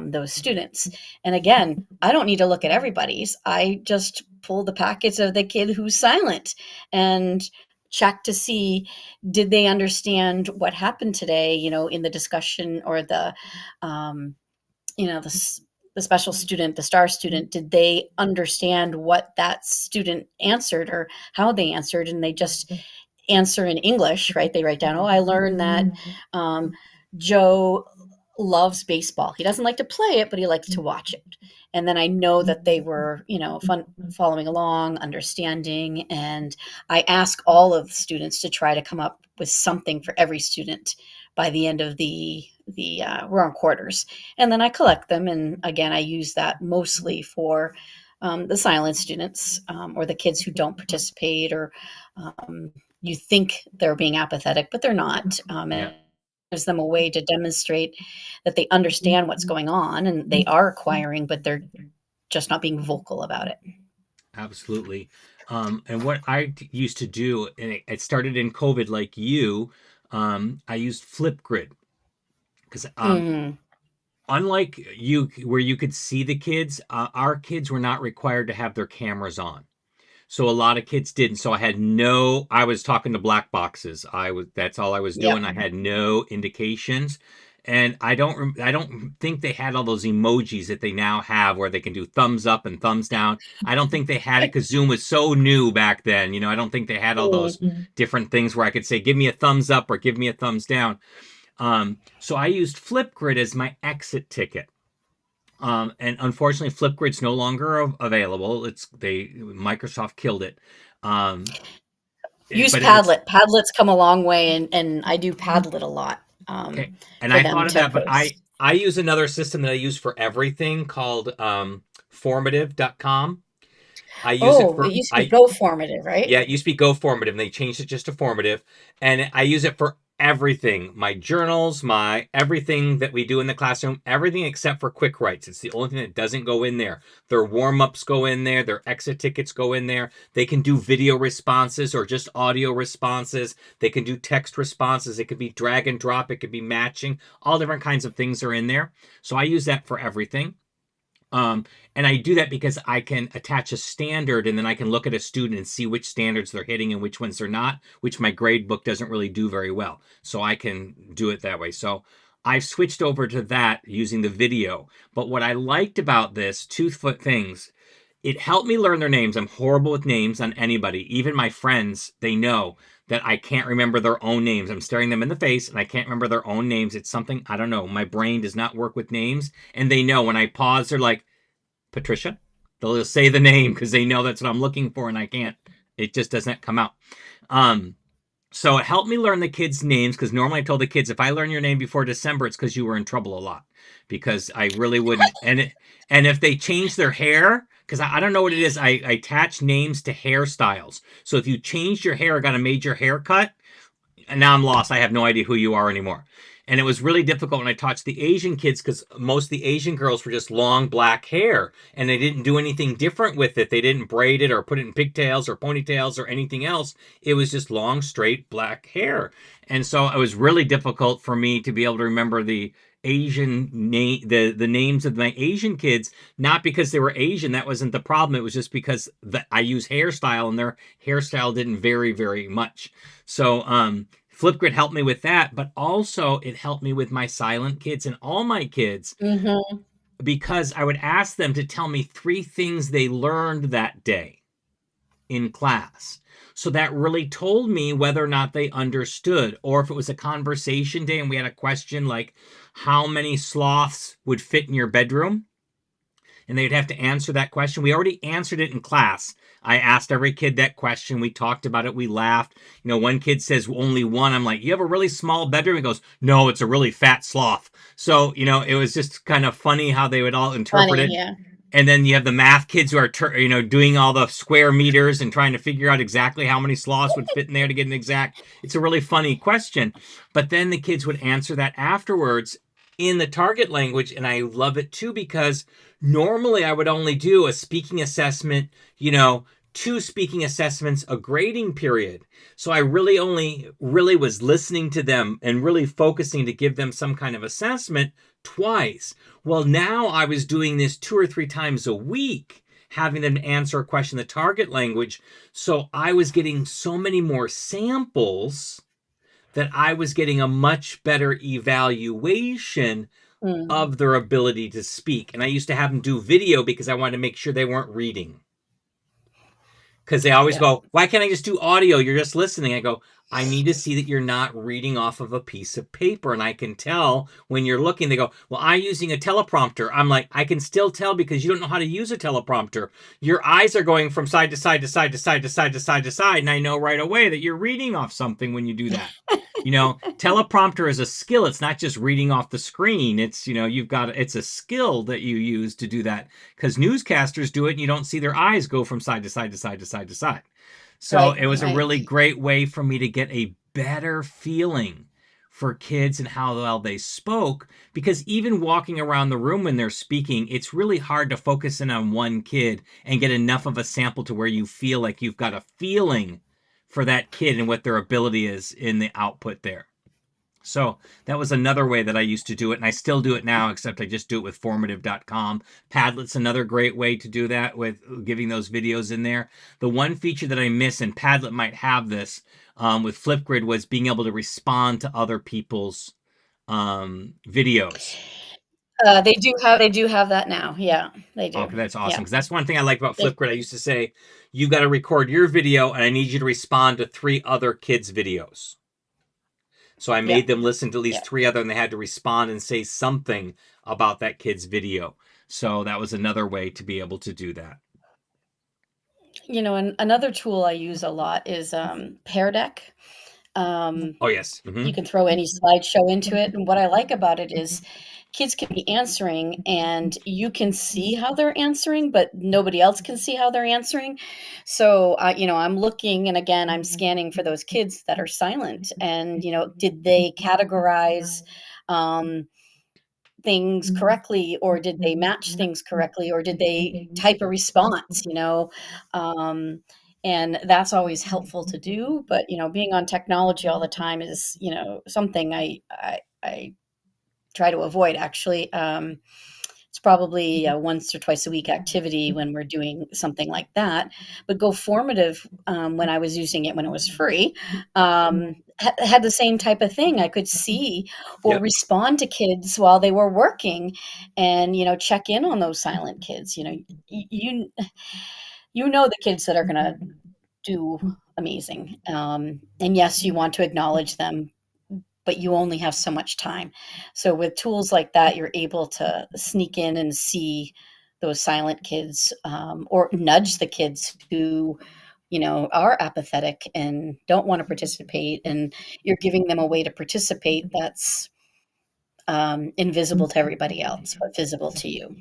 those students. And again, I don't need to look at everybody's. I just pull the packets of the kid who's silent and check to see, did they understand what happened today, in the discussion, or um, the special student, the star student, did they understand what that student answered or how they answered? And they just answer in English, right? They write down, oh, I learned that um, Joe loves baseball. He doesn't like to play it, but he likes to watch it. And then I know that they were, following along, understanding. And I ask all of the students to try to come up with something for every student by the end of the we're on quarters. And then I collect them. And again, I use that mostly for the silent students, or the kids who don't participate, or you think they're being apathetic, but they're not. Yeah. And gives them a way to demonstrate that they understand what's going on and they are acquiring, but they're just not being vocal about it. Absolutely. And what I used to do, and it started in COVID, like you, I used Flipgrid because Mm, unlike you, where you could see the kids, our kids were not required to have their cameras on. So a lot of kids didn't. So I was talking to black boxes. That's all I was yep. doing. I had no indications. And I don't think they had all those emojis that they now have where they can do thumbs up and thumbs down. I don't think they had it because Zoom was so new back then. I don't think they had all those different things where I could say, give me a thumbs up or give me a thumbs down. So I used Flipgrid as my exit ticket. And unfortunately, Flipgrid's no longer available. Microsoft killed it. Use But it was Padlet. Padlet's come a long way, and I do Padlet a lot okay. And for I them thought of to that, but post. I use another system that I use for everything called formative.com. I use it Oh, it for used to be I Go Formative, right? Yeah, it used to be Go Formative, and they changed it just to Formative. And I use it for everything. My journals, my everything that we do in the classroom, everything except for quick writes. It's the only thing that doesn't go in there. Their warm-ups go in there, their exit tickets go in there. They can do video responses or just audio responses. They can do text responses. It could be drag and drop, it could be matching. All different kinds of things are in there. So I use that for everything. Um, and I do that because I can attach a standard and then I can look at a student and see which standards they're hitting and which ones they're not, which my grade book doesn't really do very well. So I can do it that way. So I've switched over to that using the video. But what I liked about this, two things, it helped me learn their names. I'm horrible with names on anybody. Even my friends, they know that I can't remember their own names. I'm staring them in the face and I can't remember their own names. It's something, I don't know. My brain does not work with names. And they know when I pause, they're like, Patricia. They'll just say the name because they know that's what I'm looking for and I can't. It just doesn't come out. Um, so it helped me learn the kids' names because normally I told the kids, if I learn your name before December, it's because you were in trouble a lot because I really wouldn't. And if they change their hair, because I don't know what it is, I attach names to hairstyles. So if you changed your hair or got a major haircut, and now I'm lost. I have no idea who you are anymore. And it was really difficult when I taught the Asian kids because most of the Asian girls were just long black hair and they didn't do anything different with it. They didn't braid it or put it in pigtails or ponytails or anything else. It was just long, straight black hair. And so it was really difficult for me to be able to remember the Asian name, the names of my Asian kids, not because they were Asian. That wasn't the problem. It was just because I use hairstyle and their hairstyle didn't vary very much. So, Flipgrid helped me with that, but also it helped me with my silent kids and all my kids Mm-hmm. because I would ask them to tell me 3 things they learned that day in class. So that really told me whether or not they understood, or if it was a conversation day and we had a question like, how many sloths would fit in your bedroom? And they'd have to answer that question. We already answered it in class. I asked every kid that question. We talked about it. We laughed. One kid says only one. I'm like, you have a really small bedroom? He goes, no, it's a really fat sloth. So, it was just kind of funny how they would all interpret Funny, it. yeah. And then you have the math kids who are, doing all the square meters and trying to figure out exactly how many sloths would fit in there to get an exact. It's a really funny question. But then the kids would answer that afterwards in the target language. And I love it too, because normally I would only do a speaking assessment, 2 speaking assessments, a grading period. So I really was listening to them and really focusing to give them some kind of assessment twice. Well, now I was doing this 2 or 3 times a week. having them answer a question in the target language. So I was getting so many more samples that I was getting a much better evaluation Mm. of their ability to speak. And I used to have them do video because I wanted to make sure they weren't reading. Because they always Yeah. go, why can't I just do audio? You're just listening. I go, I need to see that you're not reading off of a piece of paper. And I can tell when you're looking. They go, well, I'm using a teleprompter. I'm like, I can still tell because you don't know how to use a teleprompter. Your eyes are going from side to side to side to side to side to side to side. And I know right away that you're reading off something when you do that. Teleprompter is a skill. It's not just reading off the screen. It's a skill that you use to do that, because newscasters do it and you don't see their eyes go from side to side to side to side to side. So Right, it was a right. really great way for me to get a better feeling for kids and how well they spoke, because even walking around the room when they're speaking, it's really hard to focus in on one kid and get enough of a sample to where you feel like you've got a feeling for that kid and what their ability is in the output there. So that was another way that I used to do it, and I still do it now, except I just do it with formative.com. Padlet's another great way to do that, with giving those videos in there. The one feature that I miss, and Padlet might have this with Flipgrid, was being able to respond to other people's videos. They do have that now. Yeah, they do. Okay, that's awesome, Yeah. because that's one thing I like about They Flipgrid. I used to say, you got to record your video, and I need you to respond to 3 other kids' videos. So I yeah, made them listen to at yeah. least 3 other, and they had to respond and say something about that kid's video. So that was another way to be able to do that. And another tool I use a lot is, Pear Deck. Oh, yes. You can throw any slideshow into it, and what I like about it is kids can be answering, and you can see how they're answering, but nobody else can see how they're answering. So, I'm looking, and again, I'm scanning for those kids that are silent, and, did they categorize, um, things correctly, or did they match things correctly, or did they type a response, um, and that's always helpful to do. But being on technology all the time is something I try to avoid, actually. It's probably a once or twice a week activity when we're doing something like that. But Go Formative, when I was using it when it was free, had the same type of thing. I could see or Yep. respond to kids while they were working, and check in on those silent kids. You know the kids that are going to do amazing. And yes, you want to acknowledge them, but you only have so much time. So with tools like that, you're able to sneak in and see those silent kids, or nudge the kids who, are apathetic and don't want to participate. And you're giving them a way to participate that's invisible to everybody else, but visible to you.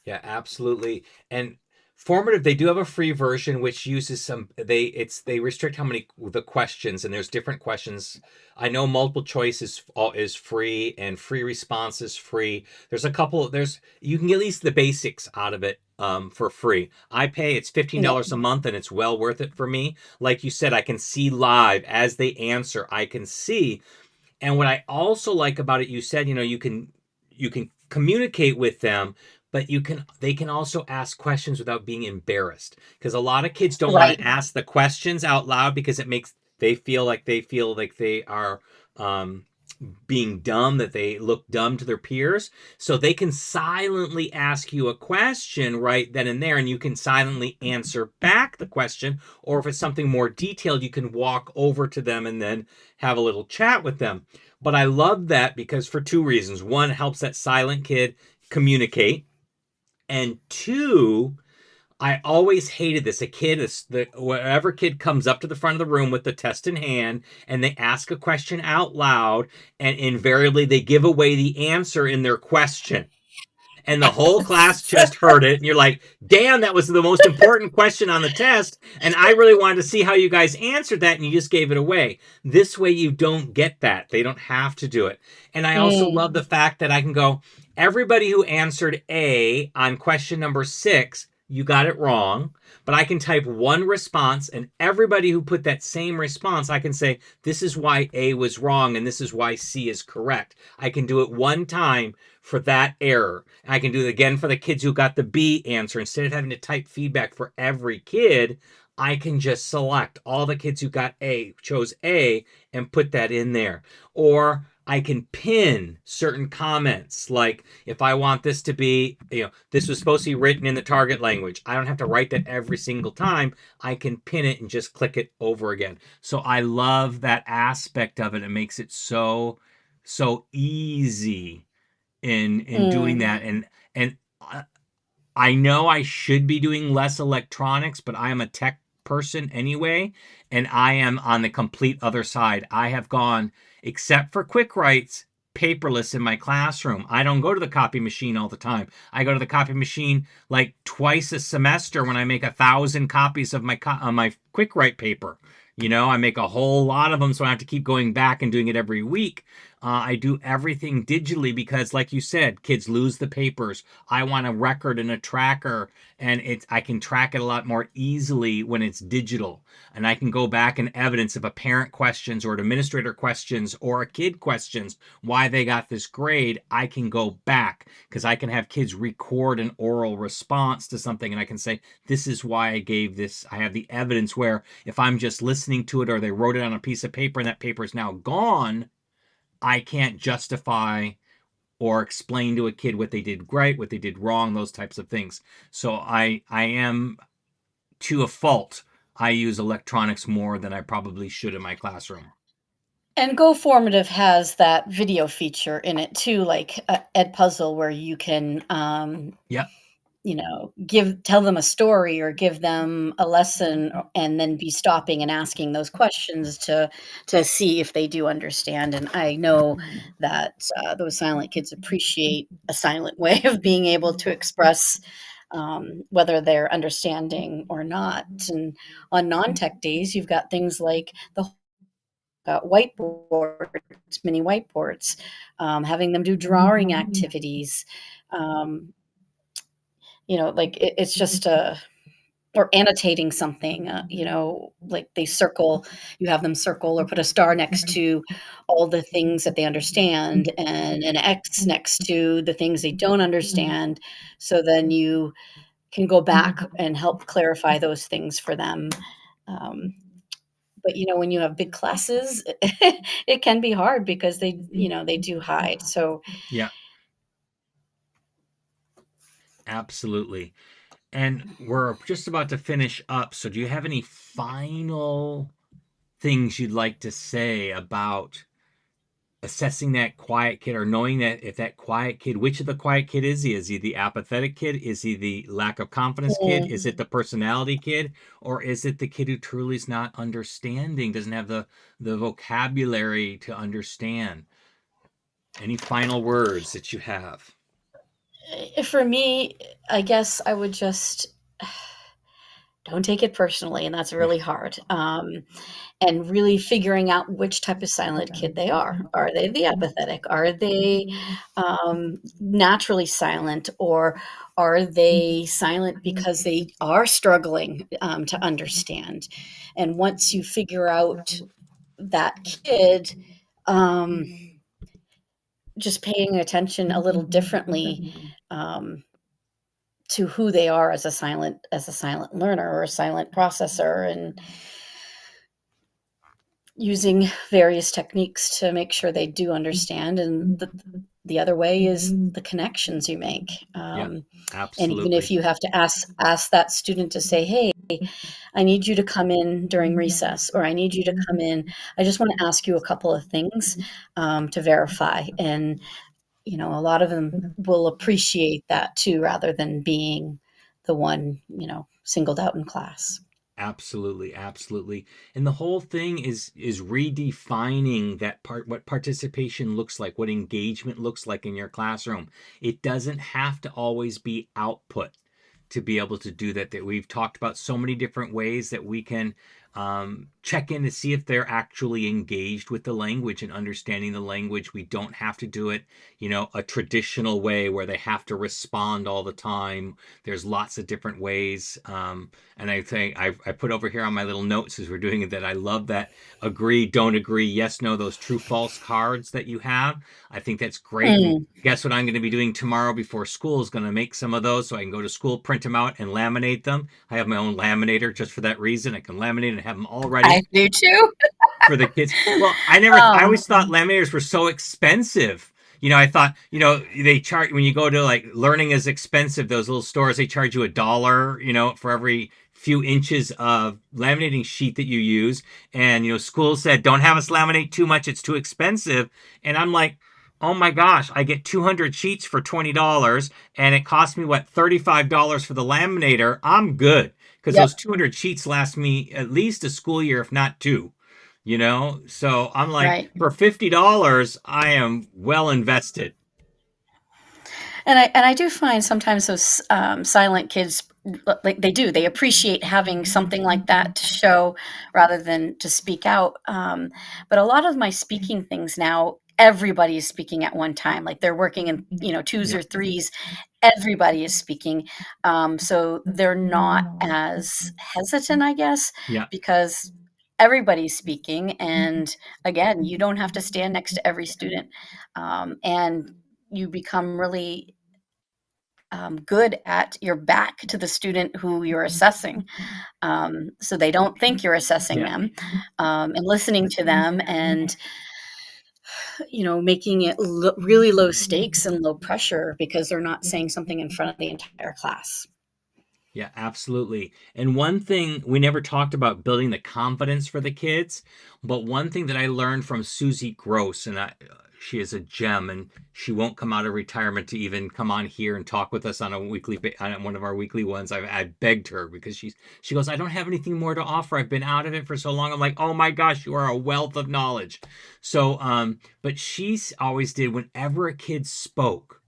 Yeah, absolutely. And formative, they do have a free version which uses they restrict how many the questions, and there's different questions. I know multiple choice is free, and free response is free. There's a couple there's you can get at least the basics out of it for free. I pay, it's Yeah. $15 a month, and it's well worth it for me. Like you said, I can see live as they answer. I can see. And what I also like about it, you said, you can communicate with them, but they can also ask questions without being embarrassed. Because a lot of kids don't want Right. to ask the questions out loud because it makes they feel like they are um being dumb, that they look dumb to their peers. So they can silently ask you a question right then and there, and you can silently answer back the question. Or if it's something more detailed, you can walk over to them and then have a little chat with them. But I love that because for 2 reasons. One, it helps that silent kid communicate. And two, I always hated this. Whatever kid comes up to the front of the room with the test in hand and they ask a question out loud, and invariably they give away the answer in their question. And the whole class just heard it. And you're like, damn, that was the most important question on the test. And I really wanted to see how you guys answered that. And you just gave it away. This way, you don't get that. They don't have to do it. And I also Mm. love the fact that I can go, everybody who answered A on question number 6, you got it wrong, but I can type one response, and everybody who put that same response, I can say, this is why A was wrong and this is why C is correct. I can do it one time for that error. I can do it again for the kids who got the B answer. Instead of having to type feedback for every kid, I can just select all the kids who got A, chose A, and put that in there. Or I can pin certain comments. Like if I want this to be, this was supposed to be written in the target language, I don't have to write that every single time. I can pin it and just click it over again. So I love that aspect of it. It makes it so easy in doing Mm. that. And I know I should be doing less electronics, but I am a tech person anyway, and I am on the complete other side. I have gone, except for quick writes, paperless in my classroom. I don't go to the copy machine all the time. I go to the copy machine like twice a semester when I make 1,000 copies of my quick write paper. I make a whole lot of them, so I have to keep going back and doing it every week. I do everything digitally because, like you said, kids lose the papers. I want a record and a tracker, and I can track it a lot more easily when it's digital. And I can go back and evidence if a parent questions or an administrator questions or a kid questions why they got this grade. I can go back because I can have kids record an oral response to something, and I can say, this is why I gave this. I have the evidence where if I'm just listening to it or they wrote it on a piece of paper and that paper is now gone, I can't justify or explain to a kid what they did right, what they did wrong, those types of things. So I am, to a fault, I use electronics more than I probably should in my classroom. And Go Formative has that video feature in it too, like Ed Puzzle, where you can Yep. tell them a story or give them a lesson, and then be stopping and asking those questions to see if they do understand. And I know that those silent kids appreciate a silent way of being able to express whether they're understanding or not. And on non-tech days, you've got things like the whiteboards, mini whiteboards, having them do drawing activities. Um, like it's just a or annotating something, like you have them circle or put a star next to all the things that they understand and an X next to the things they don't understand. So then you can go back and help clarify those things for them. Um, but when you have big classes, it can be hard because they do hide. So Yeah, absolutely. And we're just about to finish up. So do you have any final things you'd like to say about assessing that quiet kid, or knowing that if that quiet kid, which of the quiet kid is he? Is he the apathetic kid? Is he the lack of confidence kid? Is it the personality kid? Or is it the kid who truly is not understanding, doesn't have the vocabulary to understand? Any final words that you have? for me, I guess I would just don't take it personally, and that's Yeah. really hard. And really figuring out which type of silent kid they are. Are they the apathetic? Are they naturally silent? Or are they silent because they are struggling to understand? And once you figure out that kid, um, just paying attention a little differently um, to who they are as a silent learner or a silent processor, and using various techniques to make sure they do understand. And the other way is the connections you make. Yeah, And even if absolutely. you have to ask that student to say, hey, I need you to come in during recess, or I need you to come in, I just want to ask you a couple of things to verify. And a lot of them will appreciate that too, rather than being the one singled out in class. Absolutely, absolutely. And the whole thing is redefining that part, what participation looks like, what engagement looks like in your classroom. It doesn't have to always be output to be able to do that. That we've talked about so many different ways that we can check in to see if they're actually engaged with the language and understanding the language. We don't have to do it, a traditional way where they have to respond all the time. There's lots of different ways. And I think I put over here on my little notes as we're doing it that I love that agree, don't agree, yes, no, those true false cards that you have. I think that's great. And Mm. guess what I'm going to be doing tomorrow before school is going to make some of those so I can go to school, print them out, and laminate them. I have my own laminator just for that reason. I can laminate and have them all ready I do too. for the kids. Well, I Um, always thought laminators were so expensive. I thought, they charge when you go to like learning is expensive. Those little stores, they charge you $1, for every few inches of laminating sheet that you use. And, school said, don't have us laminate too much. It's too expensive. And I'm like, oh my gosh, I get 200 sheets for $20 and it cost me what, $35 for the laminator. I'm good because yep. those 200 sheets last me at least a school year, if not two. So I'm like, Right. for $50 I am well invested. And I do find sometimes those silent kids, like they appreciate having something like that to show rather than to speak out. But a lot of my speaking things now, everybody is speaking at one time. Like they're working in twos Yeah, or threes. Everybody is speaking, so they're not as hesitant, I guess, yeah, because everybody's speaking. And again, you don't have to stand next to every student, and you become really good at your back to the student who you're assessing, so they don't think you're assessing yeah. them, and listening to them, and making it really low stakes and low pressure because they're not saying something in front of the entire class. Yeah, absolutely. And one thing we never talked about building the confidence for the kids, but one thing that I learned from Susie Gross, and she is a gem, and she won't come out of retirement to even come on here and talk with us on on one of our weekly ones. I begged her because she goes, I don't have anything more to offer. I've been out of it for so long. I'm like, oh my gosh, you are a wealth of knowledge. So, but she's always did whenever a kid spoke,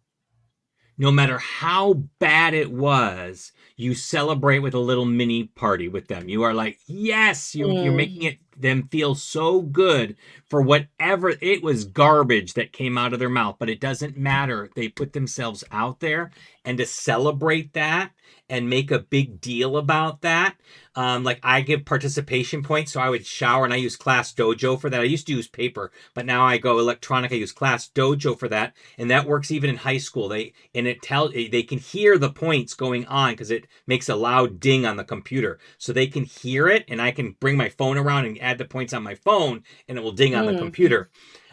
no matter how bad it was, you celebrate with a little mini party with them. You are like, yes, you're Mm, making it them feel so good for whatever it was garbage that came out of their mouth, but it doesn't matter. They put themselves out there, and to celebrate that and make a big deal about that. Like I give participation points, so I would shower and I use Class Dojo for that. I used to use paper, but now I go electronic. I use Class Dojo for that, and that works even in high school. They can hear the points going on because it makes a loud ding on the computer, so they can hear it, and I can bring my phone around and add the points on my phone, and it will ding on the mm, computer.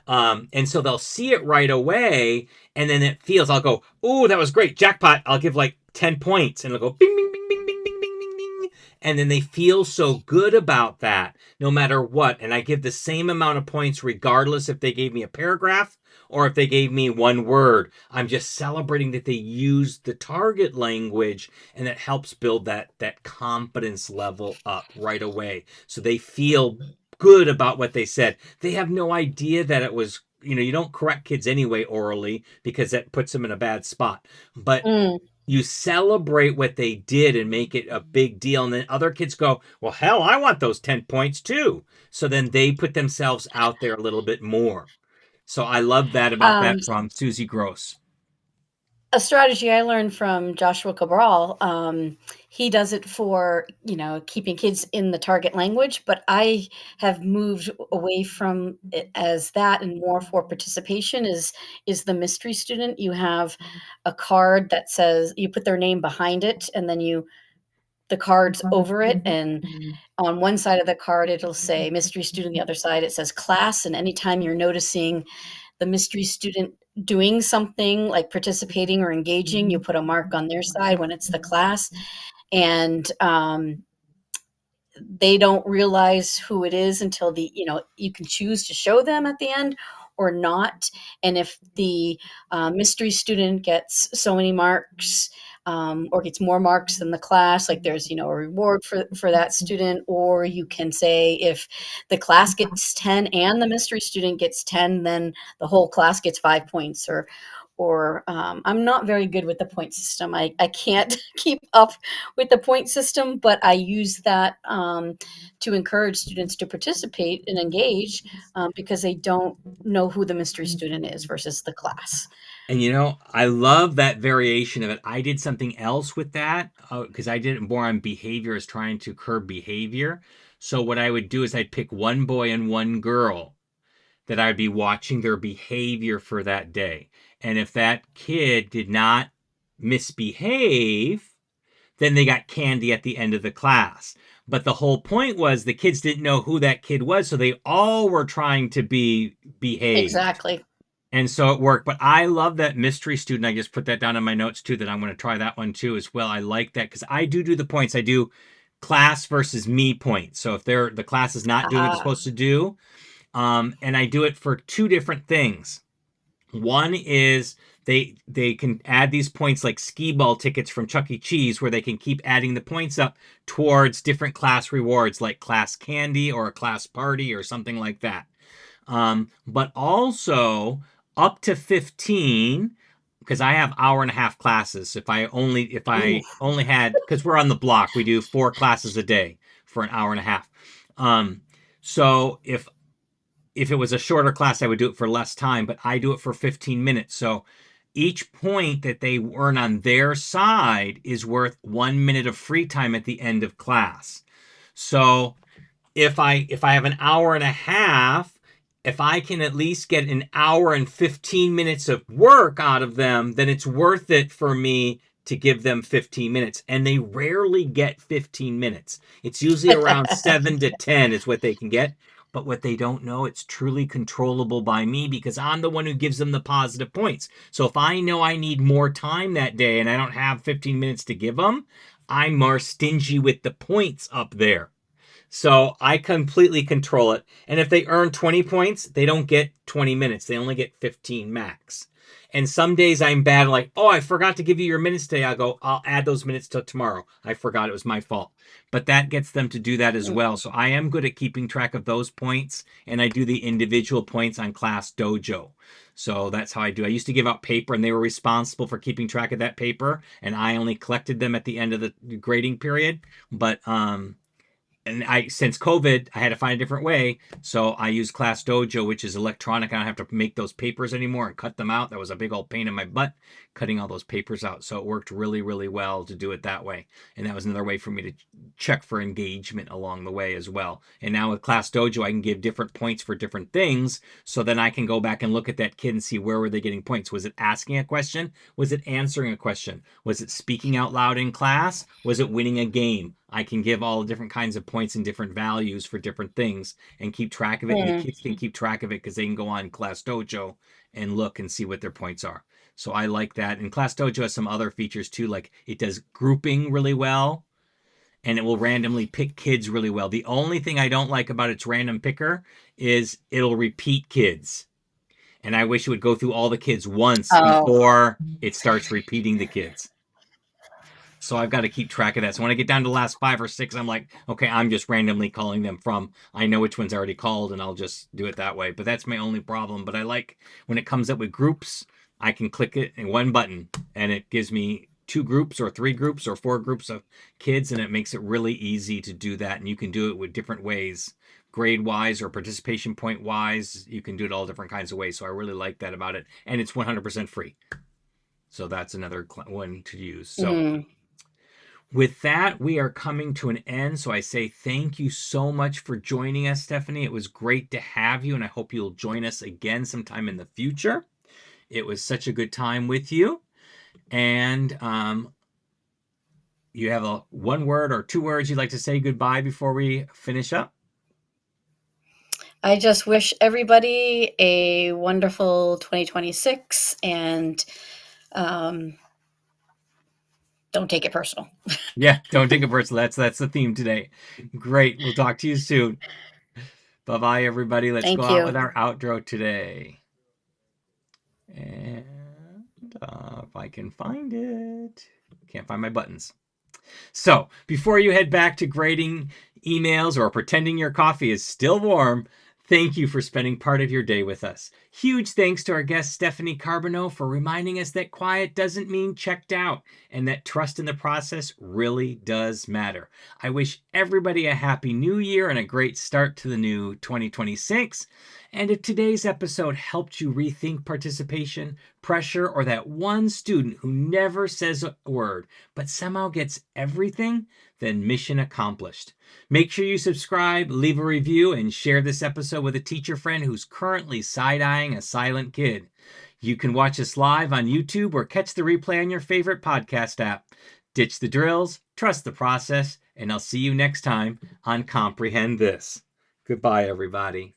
And so they'll see it right away, and then I'll go, "Ooh, that was great, jackpot!" I'll give like 10 points, and it'll go, "Bing, bing, bing, bing, bing, bing, bing, bing, bing," and then they feel so good about that, no matter what. And I give the same amount of points regardless if they gave me a paragraph or if they gave me one word. I'm just celebrating that they used the target language, and that helps build that confidence level up right away, so they feel good about what they said. They have no idea that it was, you don't correct kids anyway orally because that puts them in a bad spot. But mm. you celebrate what they did and make it a big deal. And then other kids go, well, hell, I want those 10 points too. So then they put themselves out there a little bit more. So I love that about Um, that from Susie Gross. a strategy I learned from Joshua Cabral, he does it for, keeping kids in the target language, but I have moved away from it as that and more for participation is the mystery student. You have a card that says you put their name behind it, and then the cards over it, and on one side of the card it'll say mystery student, the other side it says class, and anytime you're noticing the mystery student doing something like participating or engaging, you put a mark on their side when it's the class. And they don't realize who it is until you can choose to show them at the end or not. And if the mystery student gets so many marks, or gets more marks than the class, like there's a reward for that student. Or you can say if the class gets 10 and the mystery student gets 10, then the whole class gets 5 points, or I'm not very good with the point system. I can't keep up with the point system, but I use that to encourage students to participate and engage because they don't know who the mystery student is versus the class. And I love that variation of it. I did something else with that because I did it more on behavior, as trying to curb behavior. So what I would do is I'd pick one boy and one girl that I'd be watching their behavior for that day. And if that kid did not misbehave, then they got candy at the end of the class. But the whole point was the kids didn't know who that kid was, so they all were trying to be behaved. Exactly. And so it worked. But I love that mystery student. I just put that down in my notes too, that I'm going to try that one too as well. I like that because I do the points. I do class versus me points. So if the class is not doing what it's supposed to do, and I do it for two different things. One is they can add these points like skee ball tickets from Chuck E. Cheese, where they can keep adding the points up towards different class rewards like class candy or a class party or something like that. But also up to 15, because I have hour and a half classes. If I only had, because we're on the block, we do 4 classes a day for an hour and a half. So if it was a shorter class, I would do it for less time, but I do it for 15 minutes. So each point that they earn on their side is worth 1 minute of free time at the end of class. So if I have an hour and a half, if I can at least get an hour and 15 minutes of work out of them, then it's worth it for me to give them 15 minutes. And they rarely get 15 minutes. It's usually around 7 to 10 is what they can get. But what they don't know, it's truly controllable by me because I'm the one who gives them the positive points. So if I know I need more time that day and I don't have 15 minutes to give them, I'm more stingy with the points up there. So I completely control it. And if they earn 20 points, they don't get 20 minutes. They only get 15 max. And some days I'm bad, like, oh, I forgot to give you your minutes today. I'll add those minutes till tomorrow. I forgot, it was my fault. But that gets them to do that as well. So I am good at keeping track of those points. And I do the individual points on Class Dojo. So that's how I do. I used to give out paper and they were responsible for keeping track of that paper. And I only collected them at the end of the grading period. But, and since COVID, I had to find a different way. So I use Class Dojo, which is electronic. I don't have to make those papers anymore and cut them out. That was a big old pain in my butt, cutting all those papers out. So it worked really, really well to do it that way. And that was another way for me to check for engagement along the way as well. And now with Class Dojo, I can give different points for different things. So then I can go back and look at that kid and see where were they getting points. Was it asking a question? Was it answering a question? Was it speaking out loud in class? Was it winning a game? I can give all different kinds of points and different values for different things and keep track of it. And the kids can keep track of it because they can go on Class Dojo and look and see what their points are. So I like that. And Class Dojo has some other features too, like it does grouping really well and it will randomly pick kids really well. The only thing I don't like about its random picker is it'll repeat kids. And I wish it would go through all the kids once before it starts repeating the kids. So I've got to keep track of that. So when I get down to the last 5 or 6, I'm like, okay, I'm just randomly calling them from. I know which one's already called, and I'll just do it that way. But that's my only problem. But I like when it comes up with groups, I can click it in one button, and it gives me 2 groups or 3 groups or 4 groups of kids, and it makes it really easy to do that. And you can do it with different ways, grade-wise or participation point-wise. You can do it all different kinds of ways. So I really like that about it. And it's 100% free. So that's another one to use. So. With that, we are coming to an end. So I say thank you so much for joining us, Stephanie. It was great to have you, and I hope you'll join us again sometime in the future. It was such a good time with you. And you have a 1 word or 2 words you'd like to say goodbye before we finish up? I just wish everybody a wonderful 2026 and don't take it personal. Yeah, don't take it personal. That's the theme today. Great. We'll talk to you soon. Bye-bye, everybody. Let's go out with our outro today. And if I can find it. Can't find my buttons. So, before you head back to grading emails or pretending your coffee is still warm, thank you for spending part of your day with us. Huge thanks to our guest Stephanie Carbonneau for reminding us that quiet doesn't mean checked out and that trust in the process really does matter. I wish everybody a happy new year and a great start to the new 2026. And if today's episode helped you rethink participation, pressure, or that one student who never says a word but somehow gets everything, then mission accomplished. Make sure you subscribe, leave a review, and share this episode with a teacher friend who's currently side-eyeing a silent kid. You can watch us live on YouTube or catch the replay on your favorite podcast app. Ditch the drills, trust the process, and I'll see you next time on Comprehend This. Goodbye, everybody.